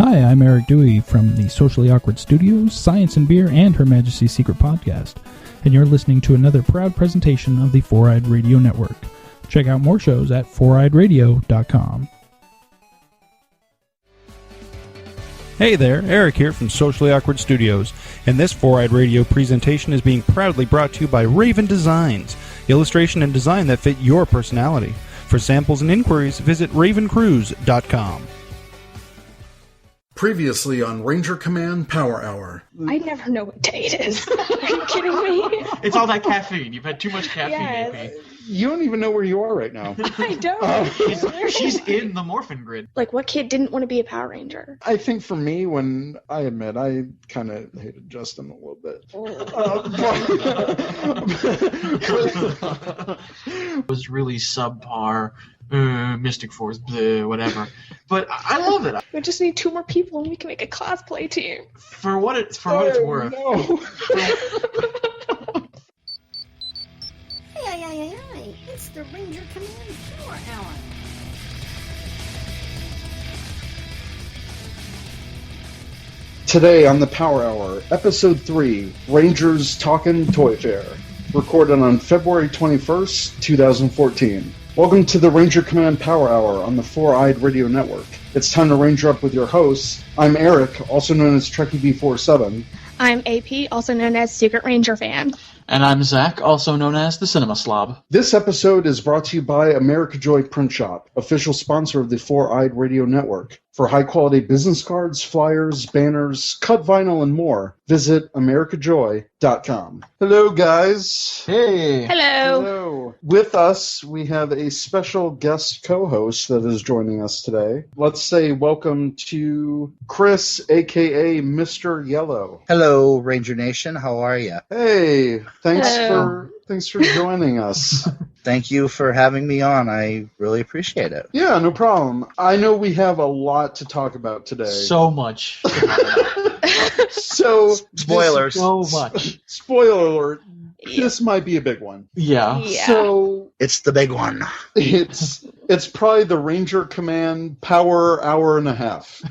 Hi, I'm Eric Dewey from the Socially Awkward Studios, Science and Beer, and Her Majesty's Secret Podcast, and you're listening to another proud presentation of the Four-Eyed Radio Network. Check out more shows at foureyedradio.com. Hey there, Eric here from Socially Awkward Studios, and this Four-Eyed Radio presentation is being proudly brought to you by Raven Designs, illustration and design that fit your personality. For samples and inquiries, visit ravencruise.com. Previously on Ranger Command Power Hour. I never know what day it is. Are you kidding me? It's all that caffeine. You've had too much caffeine, Yes. AP. You don't even know where you are right now. I don't. She's in the morphin grid. Like, what kid didn't want to be a Power Ranger? I think for me, when I admit I kind of hated Justin a little bit. It was really subpar. Mystic Force, bleh, whatever. But I love it. We just need 2 more people and we can make a cosplay team. For what it's worth. No. Hey, it's the Ranger Command Power Hour. Today on the Power Hour, Episode 3, Rangers Talkin Toy Fair, recorded on February 21st, 2014. Welcome to the Ranger Command Power Hour on the Four-Eyed Radio Network. It's time to Ranger up with your hosts. I'm Eric, also known as Trekkie B47. I'm AP, also known as Secret Ranger Fan. And I'm Zach, also known as the Cinema Slob. This episode is brought to you by America Joy Print Shop, official sponsor of the Four-Eyed Radio Network. For high-quality business cards, flyers, banners, cut vinyl, and more, visit americajoy.com. Hello, guys. Hey! Hello. Hello. With us, we have a special guest co-host that is joining us today. Let's say welcome to Chris, a.k.a. Mr. Yellow. Hello, Ranger Nation. How are you? Hey, thanks Hello. for joining us. Thank you for having me on. I really appreciate it. Yeah, no problem. I know we have a lot to talk about today. So much. So Spoilers. So much. Spoiler alert. This might be a big one. Yeah. Yeah. So It's the big one. it's probably the Ranger Command Power Hour and a half.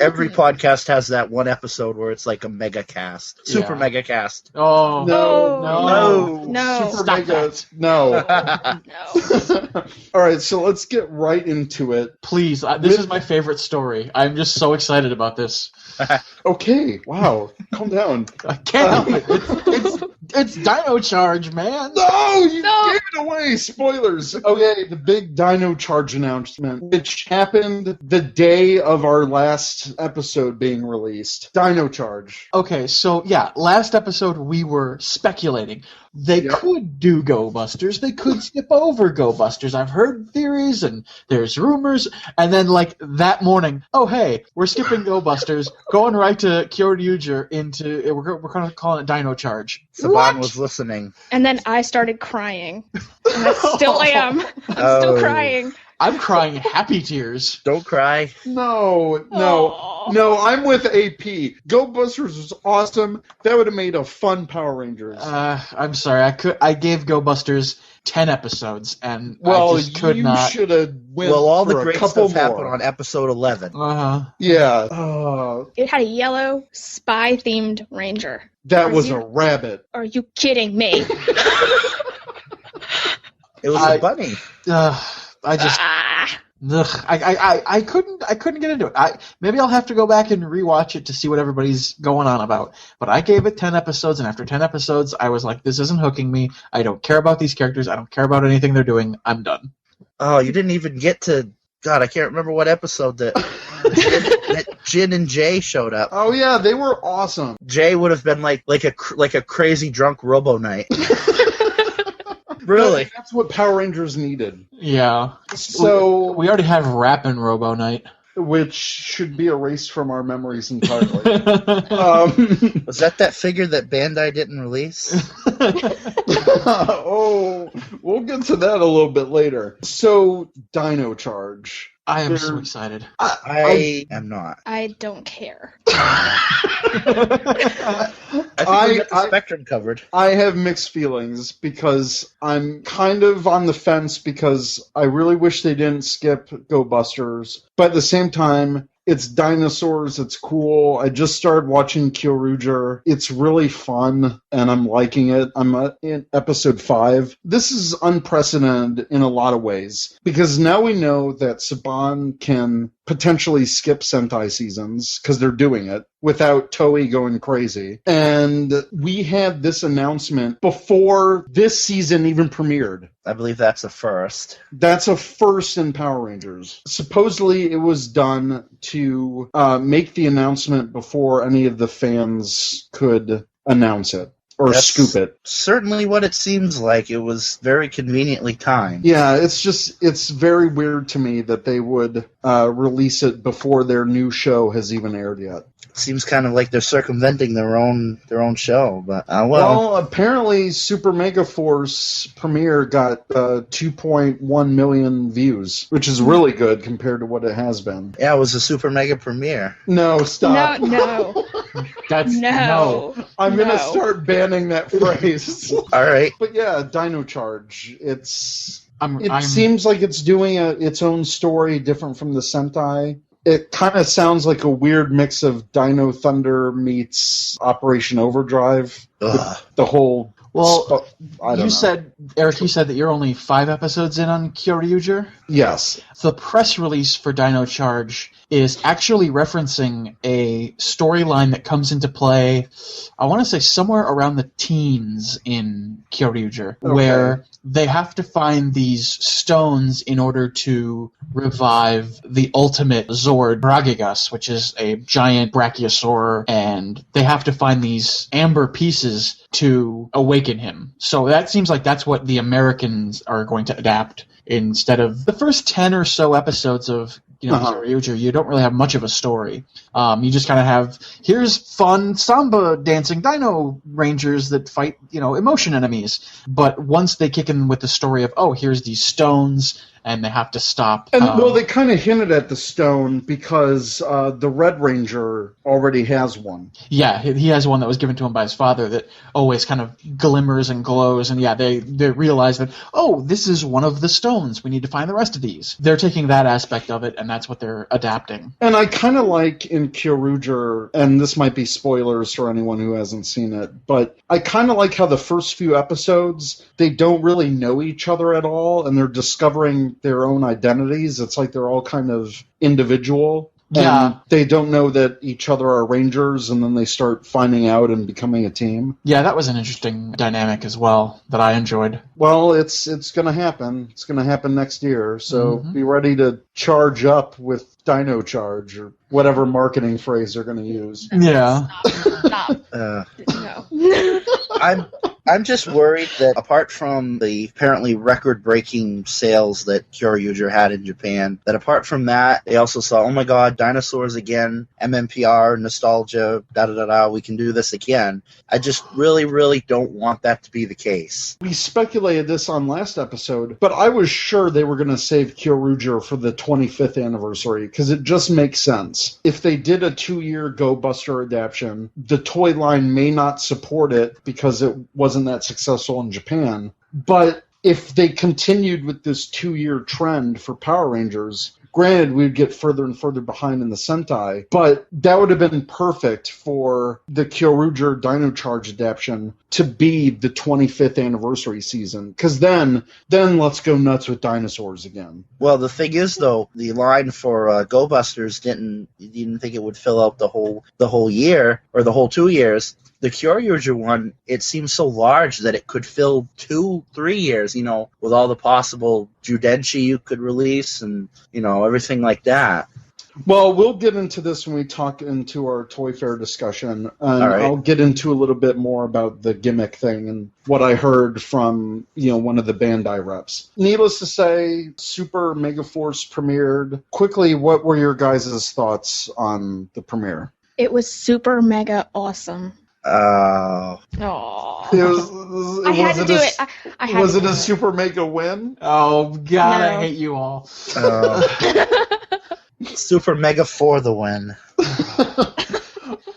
Every podcast has that one episode where it's like a mega cast. Super Yeah. mega cast. Oh. No. No. Super Stop mega. that. No. No. All right, so let's get right into it. Please, this is my favorite story. I'm just so excited about this. Okay. Wow. Calm down. I can't help it. It's Dino Charge, man. No, you No. gave it away. Spoilers. Okay, the big Dino Charge announcement, which happened the day of our last episode being released. Dino Charge. Okay, so yeah, last episode we were speculating. They Yep. could do Go Busters. They could skip over Go Busters. I've heard theories and there's rumors. And then, like, that morning, oh, hey, we're skipping Go Busters, going right to Kyoryuger into, we're going to call it Dino Charge. Saban What? was listening. And then I started crying. And I still am. I'm still Oh. crying. I'm crying happy tears. Don't cry. No. Aw. No, I'm with AP. Go Busters was awesome. That would have made a fun Power Rangers. I'm sorry. I gave Go Busters 10 episodes, and well, I just could you not. should have went Well, all for the a great couple stuff happened more. on episode 11. Uh-huh. Yeah. It had a yellow spy-themed ranger. That Are was you- a rabbit. Are you kidding me? It was a bunny. I just. Ah. Ugh, I couldn't get into it. Maybe I'll have to go back and rewatch it to see what everybody's going on about. But I gave it 10 episodes, and after 10 episodes, I was like, this isn't hooking me. I don't care about these characters. I don't care about anything they're doing. I'm done. Oh, you didn't even get to... God, I can't remember what episode that Jin and Jay showed up. Oh yeah, they were awesome. Jay would have been like a crazy drunk Robo Knight. Really? That's what Power Rangers needed. Yeah. So, We already have Rappin' Robo Knight. which should be erased from our memories entirely. Was that figure that Bandai didn't release? Oh, we'll get to that a little bit later. So, Dino Charge. I am so excited. I am not. I don't care. I think we got the spectrum covered. I have mixed feelings because I'm kind of on the fence because I really wish they didn't skip Go Busters, but at the same time, It's dinosaurs. It's cool. I just started watching Kyoryuger. It's really fun, and I'm liking it. I'm in episode 5. This is unprecedented in a lot of ways, because now we know that Saban can potentially skip Sentai seasons, because they're doing it, without Toei going crazy. And we had this announcement before this season even premiered. I believe that's a first. That's a first in Power Rangers. Supposedly it was done to make the announcement before any of the fans could announce it. Or That's scoop it. Certainly what it seems like. It was very conveniently timed. Yeah, it's very weird to me that they would release it before their new show has even aired yet. Seems kind of like they're circumventing their own show, but well, apparently Super Mega Force premiere got 2.1 million views, which is really good compared to what it has been. Yeah, it was a Super Mega premiere. No, stop. No. That's No. I'm gonna start banning that phrase. All right. But yeah, Dino Charge. It I'm seems like it's doing its own story, different from the Sentai. It kind of sounds like a weird mix of Dino Thunder meets Operation Overdrive. The whole... Well, I don't know. Eric, you said that you're only 5 episodes in on Kyoryuger? Yes. The press release for Dino Charge is actually referencing a storyline that comes into play, I want to say somewhere around the teens in Kyoryuger, where they have to find these stones in order to revive the ultimate Zord Bragigas, which is a giant brachiosaur, and they have to find these amber pieces to awaken him. So that seems like that's what the Americans are going to adapt instead of the first 10 or so episodes of Kyoryuger. You don't really have much of a story. You just kind of have, here's fun samba dancing dino rangers that fight, emotion enemies. But once they kick in with the story of, here's these stones, and they have to stop. And they kind of hinted at the stone because the Red Ranger already has one. Yeah, he has one that was given to him by his father that always kind of glimmers and glows. And yeah, they realize that, this is one of the stones. We need to find the rest of these. They're taking that aspect of it, and that's what they're adapting. And I kind of like in Kyoryuger, and this might be spoilers for anyone who hasn't seen it, but I kind of like how the first few episodes, they don't really know each other at all, and they're discovering their own identities. It's like they're all kind of individual. Yeah. And they don't know that each other are Rangers, and then they start finding out and becoming a team. Yeah, that was an interesting dynamic as well that I enjoyed. Well, it's going to happen. It's going to happen next year, so be ready to charge up with Dino Charge, or whatever marketing phrase they're going to use. Yeah. Stop. No. I'm just worried that apart from the apparently record-breaking sales that Kyoryuger had in Japan, that apart from that, they also saw, oh my god, dinosaurs again, MMPR, nostalgia, da-da-da-da, we can do this again. I just really, really don't want that to be the case. We speculated this on last episode, but I was sure they were going to save Kyoryuger for the 25th anniversary, because it just makes sense. If they did a 2-year Go Buster adaptation, the toy line may not support it because it wasn't that successful in Japan. But if they continued with this 2-year trend for Power Rangers, granted, we'd get further and further behind in the Sentai, but that would have been perfect for the Kyoryuger Dino Charge adaptation to be the 25th anniversary season. Because then let's go nuts with dinosaurs again. Well, the thing is, though, the line for Go Busters didn't think it would fill out the whole year, or the whole 2 years. The Kyoryuger one, it seems so large that it could fill 2-3 years, with all the possible Judenshi you could release and, everything like that. Well, we'll get into this when we talk into our Toy Fair discussion. And All right. I'll get into a little bit more about the gimmick thing and what I heard from, one of the Bandai reps. Needless to say, Super Mega Force premiered. Quickly, what were your guys' thoughts on the premiere? It was super mega awesome. Oh. Aww. I had to do it. Was it a Super Mega win? Oh, God, No. I hate you all. Super Mega for the win.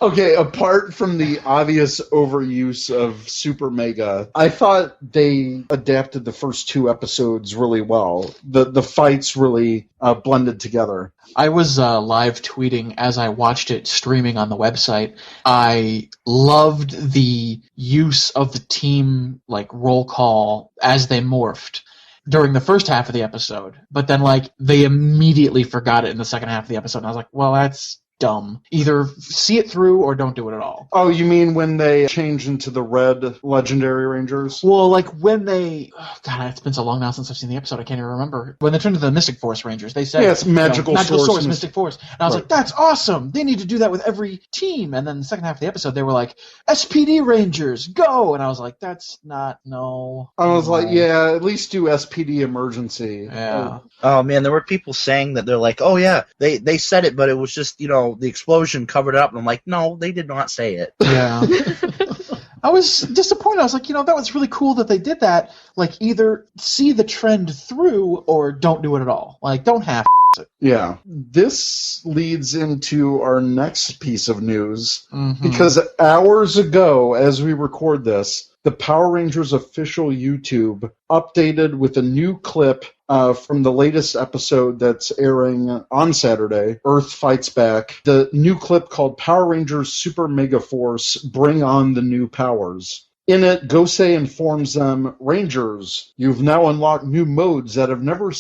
Okay, apart from the obvious overuse of Super Mega, I thought they adapted the first 2 episodes really well. The fights really blended together. I was live tweeting as I watched it streaming on the website. I loved the use of the team roll call as they morphed during the first half of the episode, but then they immediately forgot it in the second half of the episode, and I was like, well, that's dumb. Either see it through or don't do it at all. Oh, you mean when they change into the red Legendary Rangers? Well, when they... Oh, God, it's been so long now since I've seen the episode, I can't even remember. When they turned to the Mystic Force Rangers, they said... Yeah, it's Magical Source, Mystic Force. And I was like, that's awesome! They need to do that with every team! And then the second half of the episode, they were like, SPD Rangers, go! And I was like, that's not... No. I was like, yeah, at least do SPD Emergency. Yeah. Oh, man, there were people saying that they're like, oh, yeah, they said it, but it was just, the explosion covered it up. And I'm like, no, they did not say it. Yeah. I was disappointed. I was like, that was really cool that they did that. Either see the trend through or don't do it at all. Don't half it. Yeah. This leads into our next piece of news. Mm-hmm. Because hours ago, as we record this, the Power Rangers official YouTube updated with a new clip from the latest episode that's airing on Saturday, Earth Fights Back. The new clip called Power Rangers Super Mega Force Bring On the New Powers. In it, Gosei informs them, Rangers, you've now unlocked new modes that have never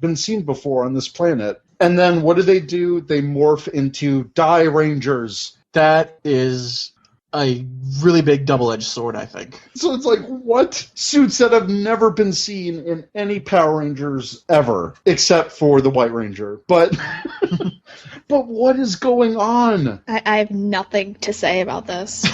been seen before on this planet. And then what do? They morph into Die Rangers. That is a really big double-edged sword, I think. So it's like, what? Suits that have never been seen in any Power Rangers ever, except for the White Ranger. But but what is going on? I have nothing to say about this.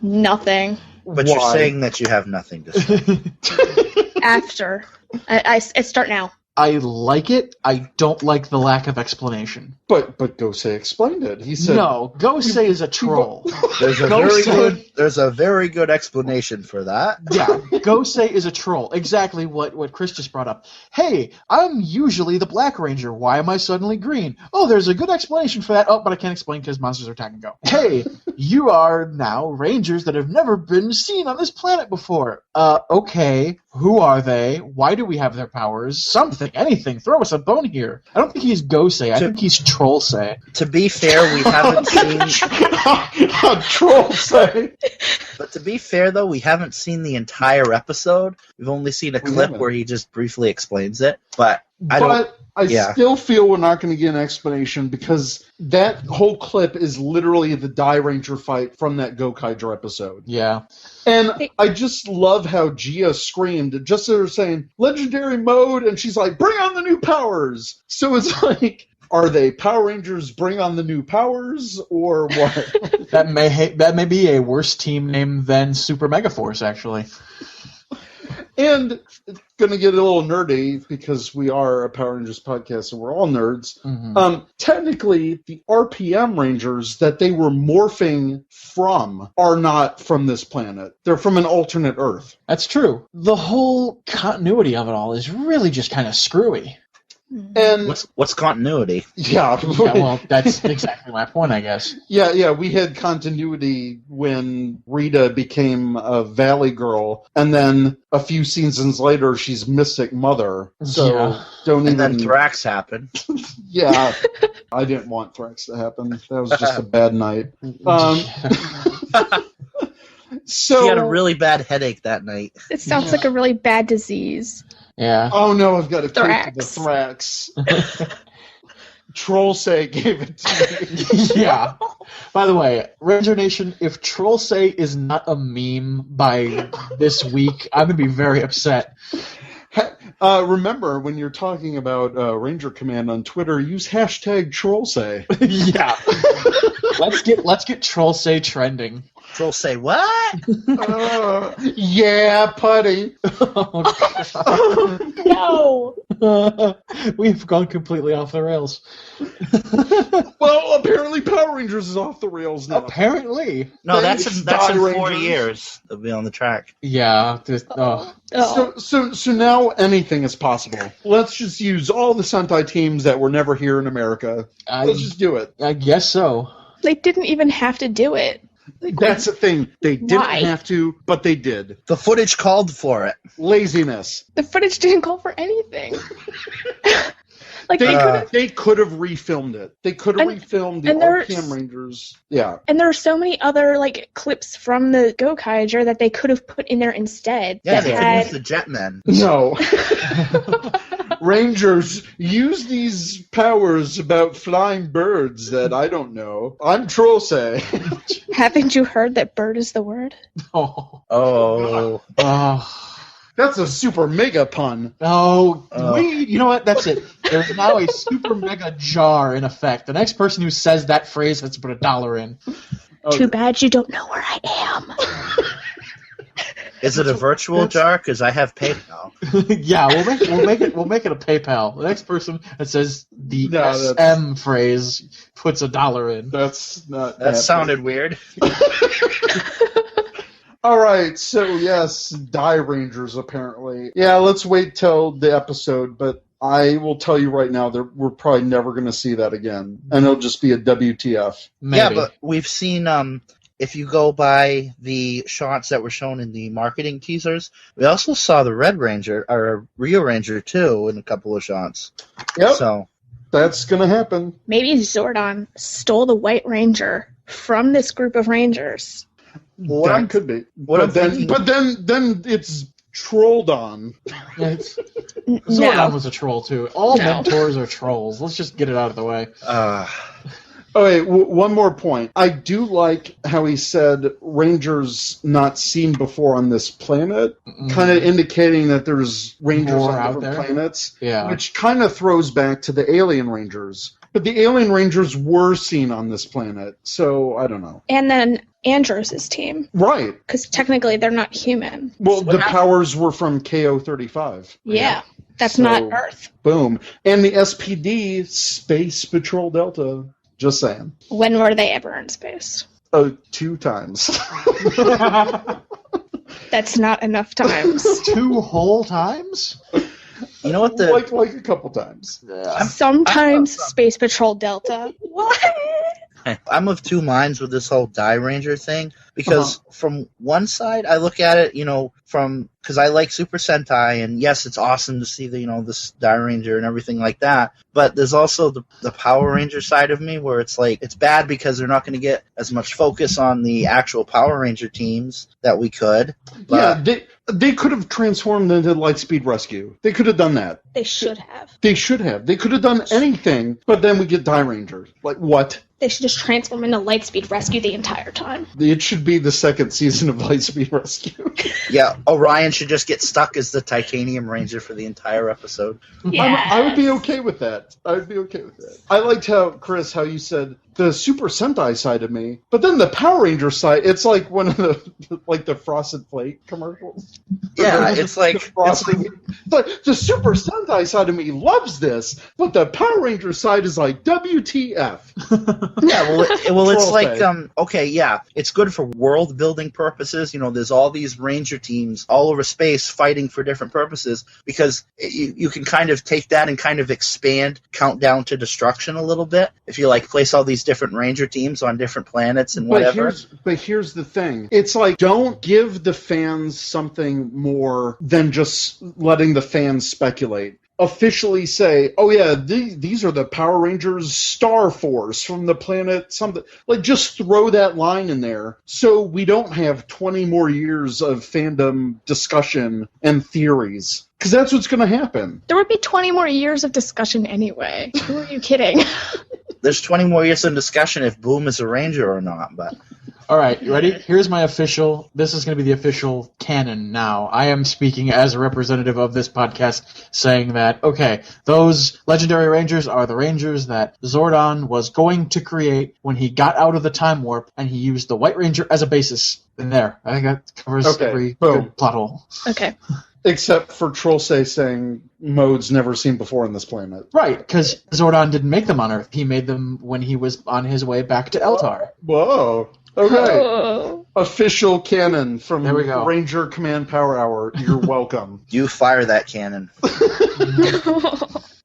Nothing. But Why? you're saying that you have nothing to say. After. I start now. I like it. I don't like the lack of explanation. But Gosei explained it. He said, no, Gosei is a troll. There's a very good explanation for that. Yeah, Gosei is a troll. Exactly what Chris just brought up. Hey, I'm usually the Black Ranger. Why am I suddenly green? Oh, there's a good explanation for that. Oh, but I can't explain because monsters are attack and go. Hey, you are now Rangers that have never been seen on this planet before. Okay. Who are they? Why do we have their powers? Something, anything. Throw us a bone here. I don't think he's Gosei. I think he's Trollsei. To be fair, we haven't seen... Trollsei! But to be fair, though, we haven't seen the entire episode. We've only seen a clip where he just briefly explains it. But I still feel we're not going to get an explanation because that whole clip is literally the Die Ranger fight from that Gokaiger episode. Yeah. And I just love how Gia screamed just as they're saying, Legendary Mode, and she's like, bring on the new powers! So it's like, are they Power Rangers Bring on the New Powers, or what? That may be a worse team name than Super Mega Force, actually. And it's going to get a little nerdy because we are a Power Rangers podcast and we're all nerds. Mm-hmm. Technically, the RPM Rangers that they were morphing from are not from this planet. They're from an alternate Earth. That's true. The whole continuity of it all is really just kind of screwy. And what's continuity? Yeah, well, that's exactly my point, I guess. Yeah, we had continuity when Rita became a Valley Girl, and then a few seasons later, she's Mystic Mother. So And then Thrax happened. Yeah, I didn't want Thrax to happen. That was just a bad night. So he had a really bad headache that night. It sounds like a really bad disease. Yeah. Oh no, I've got a Thrax. case of the Thrax. Trollsei gave it to me. Yeah. By the way, Ranger Nation, if Trollsei is not a meme by this week, I'm going to be very upset. Remember, when you're talking about Ranger Command on Twitter, use hashtag Trollsei. Yeah. Let's get Trollsei trending. Trollsei what? Yeah, putty. No! We've gone completely off the rails. Well, apparently Power Rangers is off the rails now. Apparently. No, that's in 40 Rangers. years. They'll be on the track. Yeah. So now anything is possible. Let's just use all the Sentai teams that were never here in America. Let's just do it. I guess so. They didn't even have to do it. That's the thing. They didn't Why? have to, but they did. The footage called for it. Laziness. The footage didn't call for anything. Like They could have refilmed it. They could have And- refilmed the and there's- RPM Rangers. Yeah. And there are so many other like clips from the Gokaiger that they could have put in there instead. Yeah, that they had could use the Jetmen. No. Rangers, use these powers about flying birds that I don't know. I'm Trollsay. Haven't you heard that bird is the word? Oh. Oh. Oh. That's a super mega pun. Oh, Oh. you know what? That's it. There's now a super mega jar in effect. The next person who says that phrase has to put $1 in. Oh, Too bad you don't know where I am. Is it a virtual jar? Because I have PayPal. Yeah, we'll make it a PayPal. The next person that says the No, SM phrase puts $1 in. That's not That happening. sounded weird. All right, so yes, Die Rangers apparently. Yeah, let's wait till the episode, but I will tell you right now that we're probably never going to see that again, and it'll just be a WTF. Maybe. Yeah, but we've seen, if you go by the shots that were shown in the marketing teasers, we also saw the Red Ranger, or Rio Ranger too, in a couple of shots. Yep, So, that's going to happen. Maybe Zordon stole the White Ranger from this group of Rangers. What that I'm- could be. what I'm thinking- But then it's trolled on. Zordon was a troll too. All No. mentors are trolls. Let's just get it out of the way. Okay, one more point. I do like how he said Rangers not seen before on this planet, kind of indicating that there's Rangers More on out different there? planets, Yeah. which kind of throws back to the Alien Rangers. But the Alien Rangers were seen on this planet, so I don't know. And then Andros' team, Right. because technically they're not human. Well, the powers were from KO-35. Yeah, that's So- not Earth. Boom. And the SPD, Space Patrol Delta. Just saying. When were they ever in space? 2 times. That's not enough times. 2 whole times? you know what the... like a couple times. Sometimes Space Patrol Delta. What? I'm of two minds with this whole Die Ranger thing, because from one side, I look at it, because I like Super Sentai, and yes, it's awesome to see this Die Ranger and everything like that, but there's also the Power Ranger side of me where it's like, it's bad because they're not going to get as much focus on the actual Power Ranger teams that we could. But Yeah, they could have transformed into Lightspeed Rescue. They could have done that. They should have. They should have. They could have done anything, but then we get Die Ranger. Like, what? They should just transform into Lightspeed Rescue the entire time. It should be the second season of Lightspeed Rescue. yeah, Orion should just get stuck as the Titanium Ranger for the entire episode. Yeah. I would be okay with that. I liked how you said the Super Sentai side of me, but then the Power Ranger side, it's like one of the Frosted Flake commercials. Yeah, it's like But the Super Sentai side of me loves this, but the Power Ranger side is like, WTF. yeah, well, it's Troll like thing. okay, yeah, it's good for world building purposes. There's all these Ranger teams all over space fighting for different purposes, because you can kind of take that and kind of expand Countdown to Destruction a little bit if you place all these different Ranger teams on different planets and whatever. But here's the thing. It's like, don't give the fans something more than just letting the fans speculate. Officially say, oh yeah, these are the Power Rangers Star Force from the planet something. Like, just throw that line in there so we don't have 20 more years of fandom discussion and theories. Because that's what's going to happen. There would be 20 more years of discussion anyway. Who are you kidding? There's 20 more years of discussion if Boom is a Ranger or not, but... All right, you ready? Here's my official. This is going to be the official canon now. I am speaking as a representative of this podcast, saying that, okay, those legendary Rangers are the Rangers that Zordon was going to create when he got out of the time warp, and he used the White Ranger as a basis. In there, I think that covers every boom. good plot hole. Okay. Except for Trollsay saying modes never seen before on this planet. Right, because Zordon didn't make them on Earth. He made them when he was on his way back to Eltar. Whoa. Okay. Oh. Official canon from There we go. Ranger Command Power Hour. You're welcome. You fire that cannon.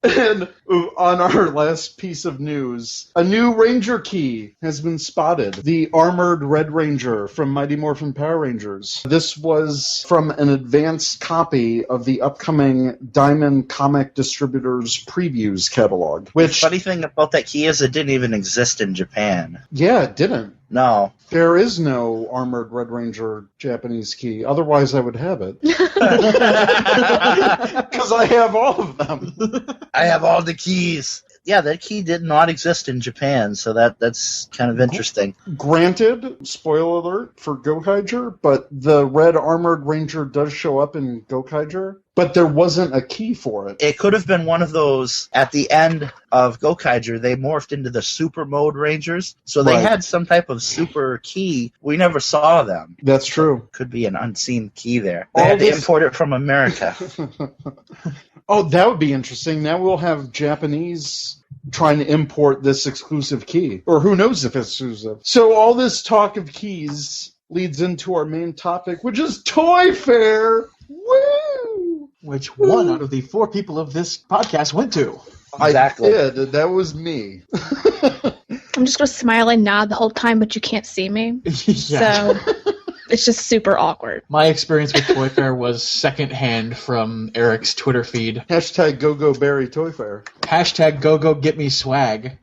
And on our last piece of news, a new Ranger key has been spotted. The Armored Red Ranger from Mighty Morphin Power Rangers. This was from an advanced copy of the upcoming Diamond Comic Distributors Previews catalog. Which, Funny thing about that key is it didn't even exist in Japan. yeah, it didn't. No. There is no Armored Red Ranger Japanese key. Otherwise, I would have it. Because I have all of them. I have all the keys. Yeah, that key did not exist in Japan, so that's kind of interesting. Granted, spoiler alert for Gokaiger, but the Red Armored Ranger does show up in Gokaiger, but there wasn't a key for it. It could have been one of those, at the end of Gokaiger, they morphed into the Super Mode Rangers, so they had some type of super key. We never saw them. That's true. Could be an unseen key there. They had to import it from America. Oh, that would be interesting. Now we'll have Japanese trying to import this exclusive key. Or who knows if it's exclusive. So all this talk of keys leads into our main topic, which is Toy Fair. Woo! Which one out of the 4 people of this podcast went to? Exactly. I did. That was me. I'm just going to smile and nod the whole time, but you can't see me. Yeah. So it's just super awkward. My experience with Toy Fair was secondhand from Eric's Twitter feed. Hashtag GoGoBerry Toy Fair. Hashtag GoGoGetMeSwag.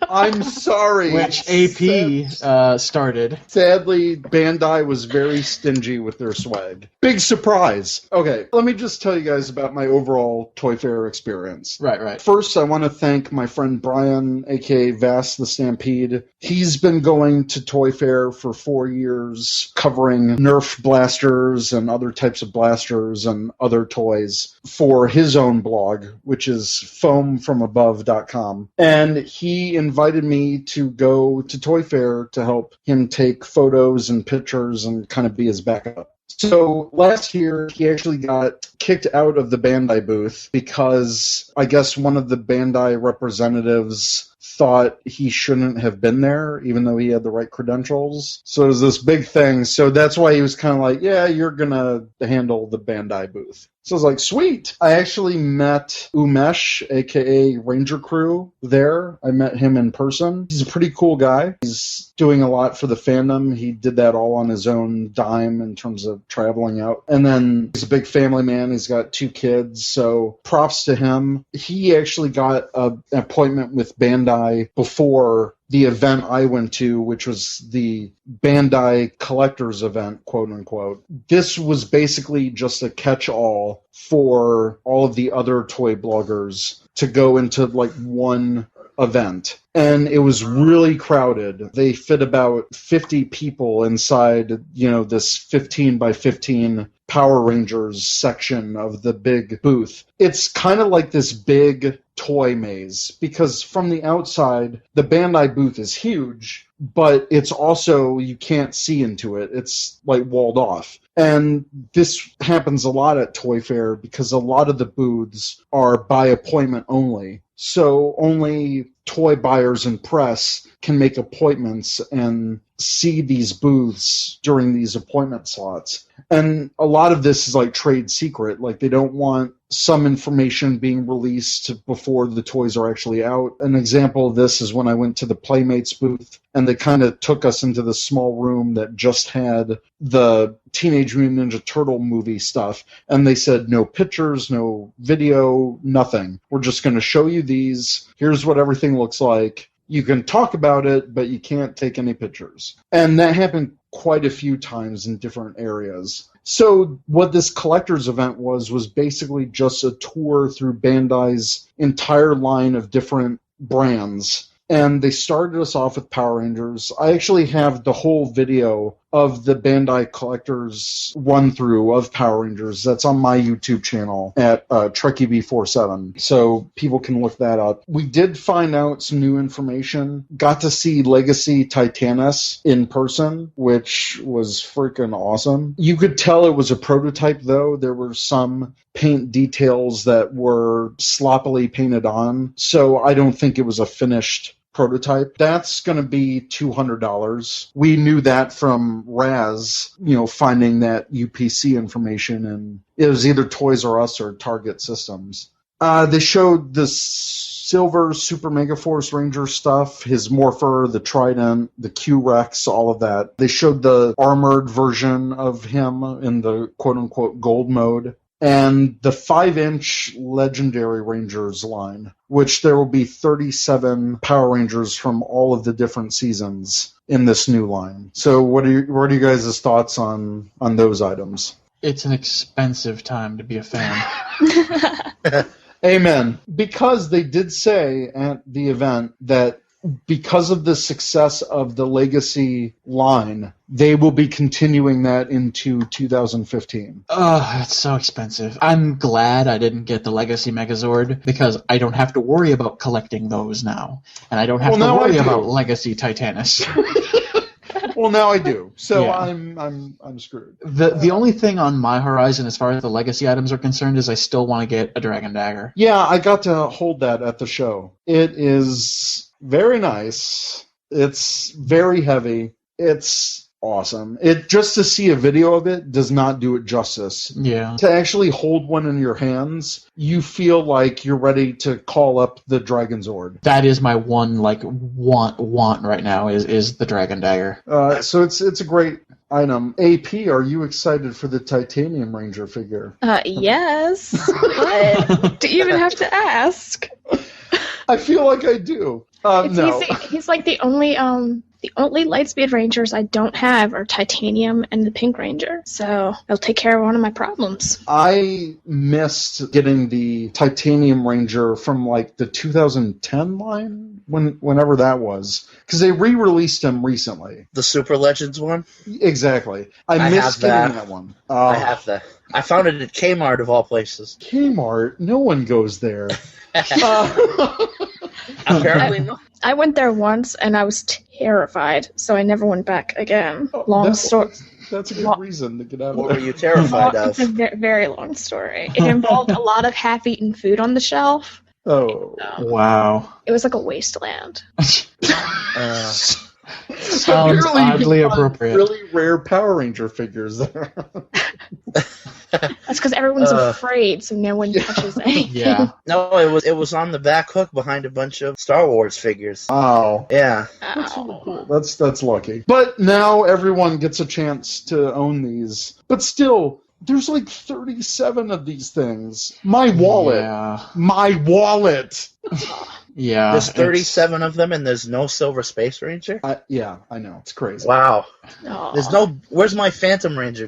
I'm sorry. Which AP started. Sadly, Bandai was very stingy with their swag. Big surprise. Okay, let me just tell you guys about my overall Toy Fair experience. Right. First, I want to thank my friend Brian, a.k.a. Vass the Stampede. He's been going to Toy Fair for 4 years, covering Nerf blasters and other types of blasters and other toys for his own blog, which is foamfromabove.com. And he invited me to go to Toy Fair to help him take photos and pictures and kind of be his backup. So last year, he actually got kicked out of the Bandai booth because I guess one of the Bandai representatives thought he shouldn't have been there, even though he had the right credentials. So it was this big thing. So that's why he was kind of like, yeah, you're going to handle the Bandai booth. So I was like, sweet. I actually met Umesh, a.k.a. Ranger Crew, there. I met him in person. He's a pretty cool guy. He's doing a lot for the fandom. He did that all on his own dime in terms of traveling out. And then he's a big family man. He's got 2 kids, so props to him. He actually got an appointment with Bandai before the event I went to, which was the Bandai Collectors event, quote unquote. This was basically just a catch-all for all of the other toy bloggers to go into like one event. And it was really crowded. They fit about 50 people inside, this 15 by 15 Power Rangers section of the big booth. It's kind of like this big toy maze, because from the outside, the Bandai booth is huge, but it's also, you can't see into it. It's like walled off. And this happens a lot at Toy Fair because a lot of the booths are by appointment only. So only toy buyers and press can make appointments and see these booths during these appointment slots. And a lot of this is like trade secret. Like they don't want some information being released before the toys are actually out. An example of this is when I went to the Playmates booth and they kind of took us into the small room that just had the Teenage Mutant Ninja Turtle movie stuff. And they said, no pictures, no video, nothing. We're just going to show you these. Here's what everything looks like. You can talk about it, but you can't take any pictures. And that happened quite a few times in different areas. So what this collector's event was basically just a tour through Bandai's entire line of different brands. And they started us off with Power Rangers. I actually have the whole video of the Bandai Collectors run-through of Power Rangers. That's on my YouTube channel at TrekkieB47, so people can look that up. We did find out some new information. Got to see Legacy Titanus in person, which was freaking awesome. You could tell it was a prototype, though. There were some paint details that were sloppily painted on, so I don't think it was a finished prototype. That's going to be $200. We knew that from Raz, finding that UPC information, and it was either Toys R Us or Target Systems. They showed the Silver Super Mega Force Ranger stuff, his Morpher, the Trident, the Q-Rex, all of that. They showed the armored version of him in the quote-unquote gold mode. And the 5-inch Legendary Rangers line, which there will be 37 Power Rangers from all of the different seasons in this new line. So what are you guys' thoughts on those items? It's an expensive time to be a fan. Amen. Because they did say at the event that because of the success of the Legacy line, they will be continuing that into 2015. Oh, it's so expensive. I'm glad I didn't get the Legacy Megazord because I don't have to worry about collecting those now. And I don't have to worry about Legacy Titanus. Well, now I do. So Yeah. I'm screwed. The only thing on my horizon as far as the Legacy items are concerned is I still want to get a Dragon Dagger. Yeah, I got to hold that at the show. It is very nice. It's very heavy. It's awesome. It just to see a video of it does not do it justice. Yeah. To actually hold one in your hands, you feel like you're ready to call up the Dragon Zord. That is my one want right now is the Dragon Dagger. So it's a great item. AP, are you excited for the Titanium Ranger figure? Yes. What? Do you even have to ask? I feel like I do. No. He's like the only Lightspeed Rangers I don't have are Titanium and the Pink Ranger. So I'll take care of one of my problems. I missed getting the Titanium Ranger from like the 2010 line, whenever that was, because they re-released him recently. The Super Legends one? Exactly. I missed getting that one. I have that. I found it at Kmart of all places. Kmart? No one goes there. Apparently not. I went there once and I was terrified, so I never went back again. Long story. That's a good reason to get out of What there. were you terrified It's of? a very long story. It involved a lot of half-eaten food on the shelf. Oh. Wow. It was like a wasteland. Sounds Apparently you oddly can find appropriate. really rare Power Ranger figures there. That's because everyone's afraid, so no one touches anything. Yeah. No, it was on the back hook behind a bunch of Star Wars figures. Oh. Yeah. Ow. That's lucky. But now everyone gets a chance to own these. But still, there's like 37 of these things. My wallet. Yeah. My wallet. Yeah. There's 37 of them, and there's no Silver Space Ranger? Yeah, I know. It's crazy. Wow. Aw. There's no... Where's my Phantom Ranger?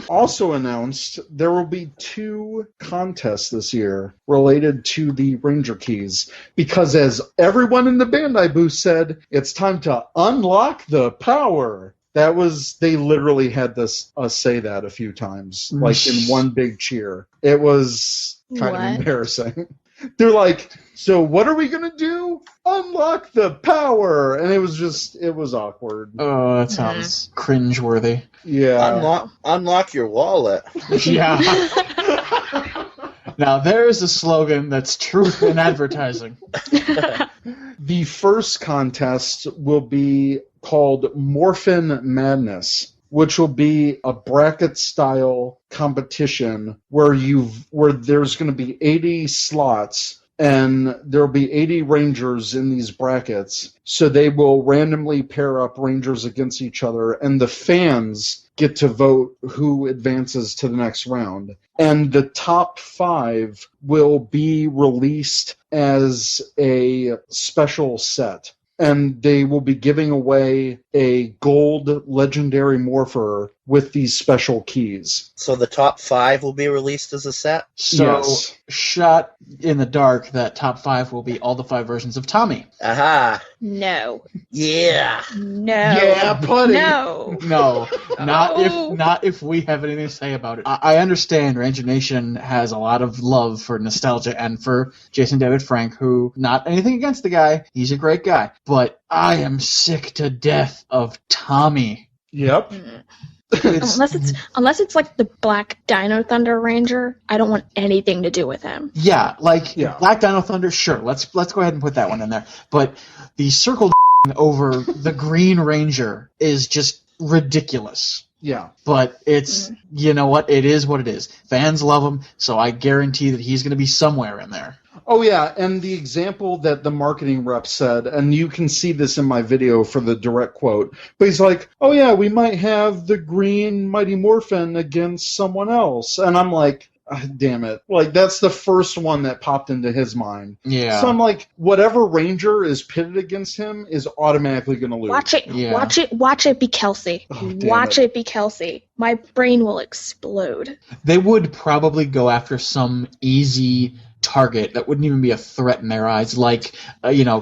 Also announced, there will be 2 contests this year related to the Ranger keys. Because as everyone in the Bandai booth said, it's time to unlock the power. They literally had us say that a few times, like in one big cheer. It was kind of embarrassing. They're like, so what are we going to do? Unlock the power! And it was awkward. Oh, that sounds cringeworthy. Yeah. Unlock your wallet. Yeah. Now, there's a slogan that's truth in advertising. The first contest will be called Morphin Madness, which will be a bracket-style competition where there's going to be 80 slots, and there'll be 80 Rangers in these brackets. So they will randomly pair up Rangers against each other, and the fans get to vote who advances to the next round. And the top 5 will be released as a special set. And they will be giving away a gold legendary morpher with these special keys. So the top 5 will be released as a set? So, Yes. shot in the dark, that top 5 will be all the 5 versions of Tommy. Aha. No. Yeah. No. Yeah, buddy. No. No, No. not if we have anything to say about it. I understand Ranger Nation has a lot of love for nostalgia and for Jason David Frank, who, not anything against the guy, he's a great guy, but I am sick to death of Tommy. Yep. Unless it's like the Black Dino Thunder Ranger, I don't want anything to do with him. Yeah, Yeah. Black Dino Thunder, sure, let's go ahead and put that one in there. But the circle over the Green Ranger is just ridiculous. Yeah. But it's, you know what, it is what it is. Fans love him, so I guarantee that he's going to be somewhere in there. Oh, yeah, and the example that the marketing rep said, and you can see this in my video for the direct quote, but he's like, oh, yeah, we might have the green Mighty Morphin against someone else. And I'm like, damn it. Like, that's the first one that popped into his mind. Yeah. So I'm like, whatever Ranger is pitted against him is automatically going to lose. Watch it. Yeah. Watch it be Kelsey. Oh, damn Watch it. it be Kelsey. My brain will explode. They would probably go after some easy target that wouldn't even be a threat in their eyes, like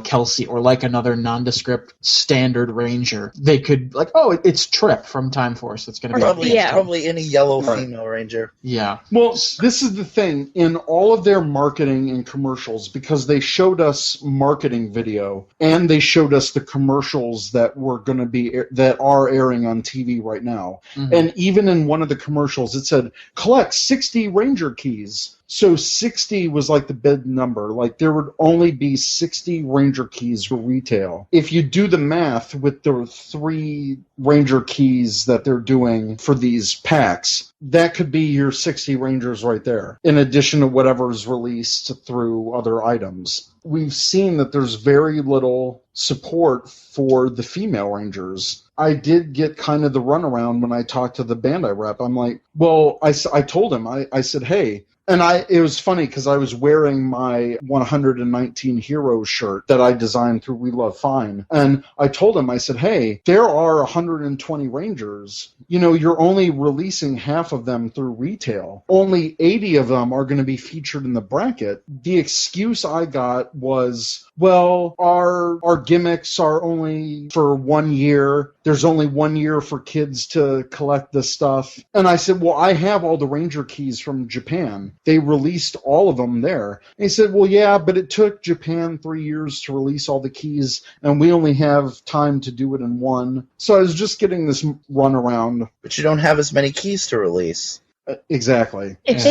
Kelsey, or like another nondescript standard Ranger. They could, like, oh, it's Trip from Time Force. That's going to be Probably any yellow female Ranger. Yeah. Well, this is the thing. In all of their marketing and commercials, because they showed us marketing video and they showed us the commercials that are airing on TV right now. Mhm. And even in one of the commercials, it said, collect 60 Ranger keys. So 60 was like the bid number. Like, there would only be 60 Ranger keys for retail. If you do the math with the 3 Ranger keys that they're doing for these packs, that could be your 60 Rangers right there, in addition to whatever's released through other items. We've seen that there's very little support for the female Rangers. I did get kind of the runaround when I talked to the Bandai rep. I'm like, well, I told him, I said, hey, and it was funny because I was wearing my 119 Heroes shirt that I designed through We Love Fine. And I told him, I said, hey, there are 120 Rangers. You're only releasing half of them through retail. Only 80 of them are going to be featured in the bracket. The excuse I got was, well, our gimmicks are only for 1 year. There's only 1 year for kids to collect this stuff. And I said, well, I have all the Ranger keys from Japan. They released all of them there. And he said, well, yeah, but it took Japan 3 years to release all the keys, and we only have time to do it in 1. So I was just getting this runaround. But you don't have as many keys to release. Exactly. If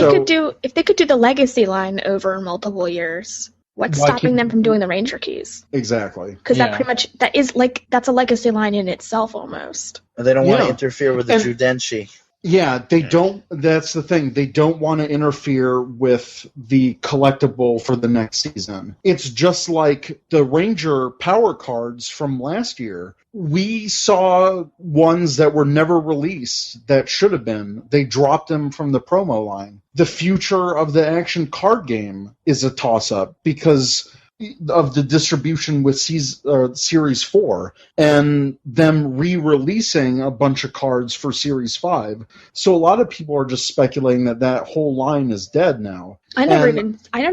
they could do the legacy line over multiple years, what's Why stopping can't- them from doing the Ranger keys? Exactly. Because Yeah. that's a legacy line in itself almost. They don't want Yeah. to interfere with the And- Judenshi. Yeah, they don't. That's the thing. They don't want to interfere with the collectible for the next season. It's just like the Ranger power cards from last year. We saw ones that were never released that should have been. They dropped them from the promo line. The future of the action card game is a toss-up because of the distribution with Series 4 and them re-releasing a bunch of cards for Series 5. So a lot of people are just speculating that whole line is dead now. I never